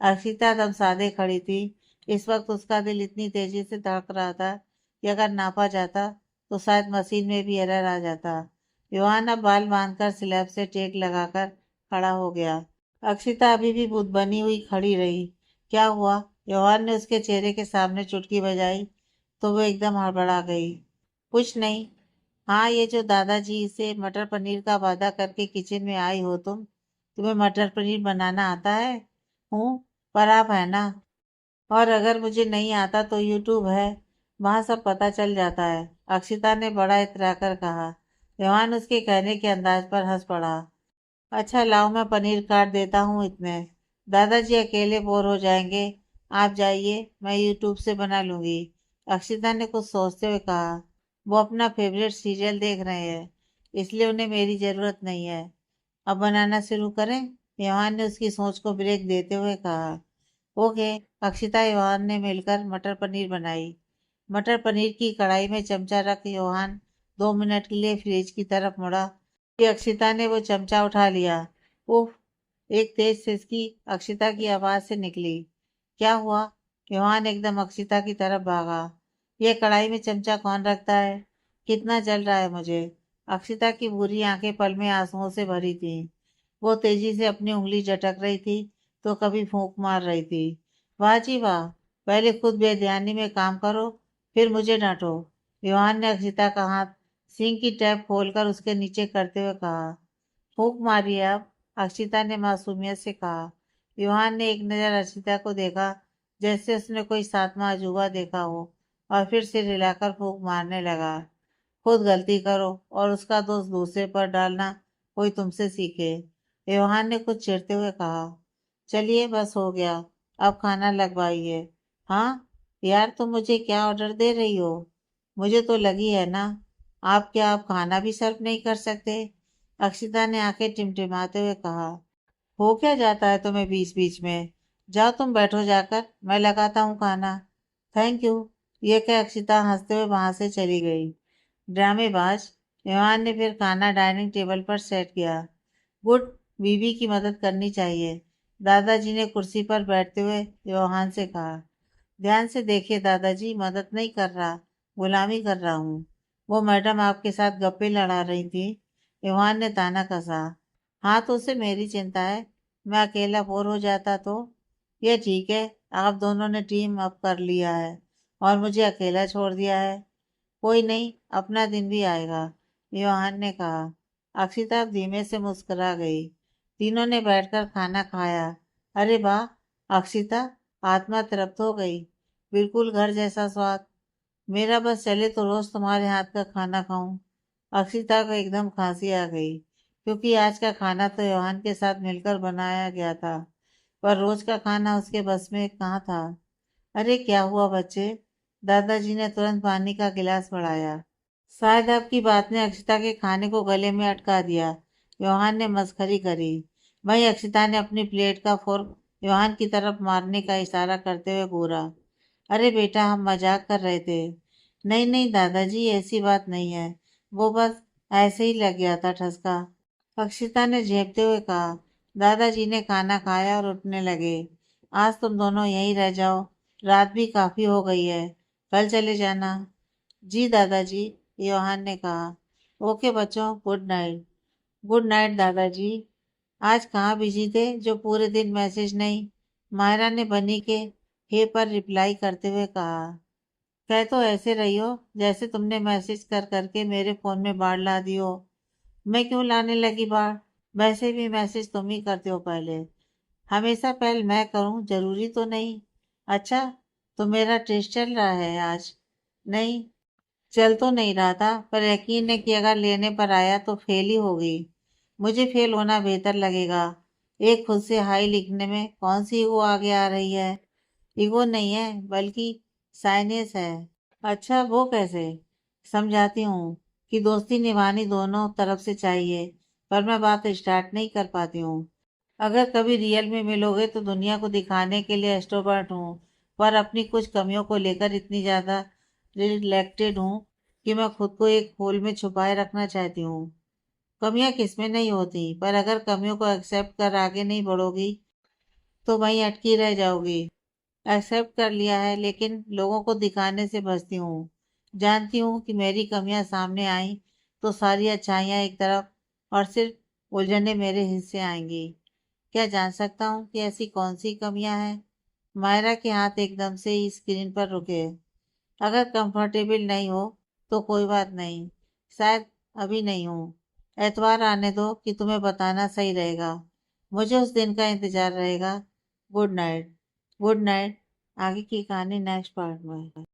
अक्षिता दम साधे खड़ी थी। इस वक्त उसका दिल इतनी तेजी से धड़क रहा था कि अगर नापा जाता तो शायद मशीन में भी एरर आ जाता। योहान अब बाल बांधकर स्लैब से टेक लगाकर खड़ा हो गया। अक्षिता अभी भी बुद्ध बनी हुई खड़ी रही। क्या हुआ? योहान ने उसके चेहरे के सामने चुटकी बजाई तो वो एकदम हड़बड़ा गई। कुछ नहीं। हाँ, ये जो दादाजी से मटर पनीर का वादा करके किचन में आई हो तुम्हें मटर पनीर बनाना आता है? हूँ, पर आप है ना। और अगर मुझे नहीं आता तो यूट्यूब है, वहाँ सब पता चल जाता है। अक्षिता ने बड़ा इतराकर कहा। जवान उसके कहने के अंदाज पर हंस पड़ा। अच्छा लाओ, मैं पनीर काट देता हूँ इतने। दादाजी अकेले बोर हो जाएंगे, आप जाइए, मैं यूट्यूब से बना लूंगी। अक्षिता ने कुछ सोचते हुए कहा। वो अपना फेवरेट सीरियल देख रहे हैं, इसलिए उन्हें मेरी जरूरत नहीं है। अब बनाना शुरू करें? योहान ने उसकी सोच को ब्रेक देते हुए कहा। ओके। अक्षिता योहान ने मिलकर मटर पनीर बनाई। मटर पनीर की कढ़ाई में चमचा रख योहान 2 मिनट के लिए फ्रिज की तरफ मुड़ा कि अक्षिता ने वो चमचा उठा लिया। उफ! एक तेज सिसकी अक्षिता की आवाज से निकली। क्या हुआ? योहान एकदम अक्षिता की तरफ भागा। ये कढ़ाई में चमचा कौन रखता है? कितना जल रहा है मुझे। अक्षिता की बुरी आंखें पल में आंसुओं से भरी थी। वो तेजी से अपनी उंगली झटक रही थी तो कभी फूंक मार रही थी। वाह जी वाह! पहले खुद बेध्यानी में काम करो, फिर मुझे डांटो। योहान ने अक्षिता का हाथ सिंक की टैप खोलकर उसके नीचे करते हुए कहा। फूंक मारिए अब, अक्षिता ने मासूमियत से कहा। योहान ने एक नजर अक्षिता को देखा, जैसे उसने कोई सातवां अजूबा देखा हो, और फिर सिर हिलाकर फूंक मारने लगा। खुद गलती करो और उसका दोष दूसरे पर डालना कोई तुमसे सीखे, योहान ने कुछ चिढ़ते हुए कहा। चलिए बस हो गया, अब खाना लगवाइए। हाँ यार, तुम मुझे क्या ऑर्डर दे रही हो? मुझे तो लगी है ना। आप खाना भी सर्व नहीं कर सकते? अक्षिता ने आंखें टिमटिमाते हुए कहा। हो क्या जाता है तुम्हें बीच बीच में? जाओ तुम बैठो जाकर, मैं लगाता हूँ खाना। Thank you. ये कह अक्षिता हंसते हुए वहां से चली गई। ड्रामेबाज। ईवान ने फिर खाना डाइनिंग टेबल पर सेट किया। गुड। बीवी की मदद करनी चाहिए। दादाजी ने कुर्सी पर बैठते हुए योहान से कहा। ध्यान से देखिए दादाजी, मदद नहीं कर रहा, गुलामी कर रहा हूँ। वो मैडम आपके साथ गप्पे लड़ा रही थी। ईवान ने ताना कसा। हाँ तो उसे मेरी चिंता है, मैं अकेला बोर हो जाता तो। ये ठीक है, आप दोनों ने टीम अप कर लिया है और मुझे अकेला छोड़ दिया है। कोई नहीं, अपना दिन भी आएगा, योहान ने कहा। अक्षिता धीमे से मुस्कुरा गई। तीनों ने बैठकर खाना खाया। अरे वाह अक्षिता, आत्मा तृप्त हो गई। बिल्कुल घर जैसा स्वाद। मेरा बस चले तो रोज तुम्हारे हाथ का खाना खाऊं। अक्षिता को एकदम खांसी आ गई, क्योंकि आज का खाना तो योहान के साथ मिलकर बनाया गया था, पर रोज का खाना उसके बस में कहाँ था। अरे क्या हुआ बच्चे? दादाजी ने तुरंत पानी का गिलास बढ़ाया। शायद आपकी बात ने अक्षिता के खाने को गले में अटका दिया, योहान ने मस्खरी करी। वहीं अक्षिता ने अपनी प्लेट का फोर्क योहान की तरफ मारने का इशारा करते हुए घूरा। अरे बेटा, हम मजाक कर रहे थे। नहीं नहीं दादाजी, ऐसी बात नहीं है, वो बस ऐसे ही लग गया था ठसका, अक्षिता ने झेपते हुए कहा। दादाजी ने खाना खाया और उठने लगे। आज तुम दोनों यहीं रह जाओ, रात भी काफी हो गई है, कल चले जाना। जी दादाजी, योहान ने कहा। ओके बच्चों, गुड नाइट। गुड नाइट दादाजी। आज कहाँ बिजी थे जो पूरे दिन मैसेज नहीं? मायरा ने बनी के हे पर रिप्लाई करते हुए कहा। कह तो ऐसे रही हो जैसे तुमने मैसेज कर करके मेरे फोन में बाढ़ ला दी हो। मैं क्यों लाने लगी बाढ़? वैसे भी मैसेज तुम ही करते हो पहले। हमेशा पहल मैं करूं जरूरी तो नहीं। अच्छा, तो मेरा टेस्ट चल रहा है आज? नहीं, चल तो नहीं रहा था, पर यकीन है कि अगर लेने पर आया तो फेल ही होगी। मुझे फेल होना बेहतर लगेगा। एक खुद से हाई लिखने में कौन सी ईगो आगे आ रही है? ईगो नहीं है, बल्कि साइनेस है। अच्छा, वो कैसे? समझाती हूँ कि दोस्ती निभानी दोनों तरफ से चाहिए, पर मैं बात स्टार्ट नहीं कर पाती हूँ। अगर कभी रियल में मिलोगे तो दुनिया को दिखाने के लिए एक्सट्रोवर्ट हूँ, पर अपनी कुछ कमियों को लेकर इतनी ज्यादा रिलेक्टेड हूँ कि मैं खुद को एक होल में छुपाए रखना चाहती हूँ। कमियां किसमें नहीं होती, पर अगर कमियों को एक्सेप्ट कर आगे नहीं बढ़ोगी तो वहीं अटकी रह जाओगी। एक्सेप्ट कर लिया है, लेकिन लोगों को दिखाने से बचती हूँ। जानती हूँ कि मेरी कमियां सामने आई तो सारी अच्छाइयाँ एक तरफ और सिर्फ उलझने मेरे हिस्से आएंगी। क्या जान सकता हूँ कि ऐसी कौन सी कमियां हैं? मायरा के हाथ एकदम से ही स्क्रीन पर रुके। अगर कंफर्टेबल नहीं हो तो कोई बात नहीं, शायद अभी नहीं हूँ। एतवार आने दो कि तुम्हें बताना सही रहेगा। मुझे उस दिन का इंतजार रहेगा। Good night. Good night. आगे की कहानी नेक्स्ट पार्ट में।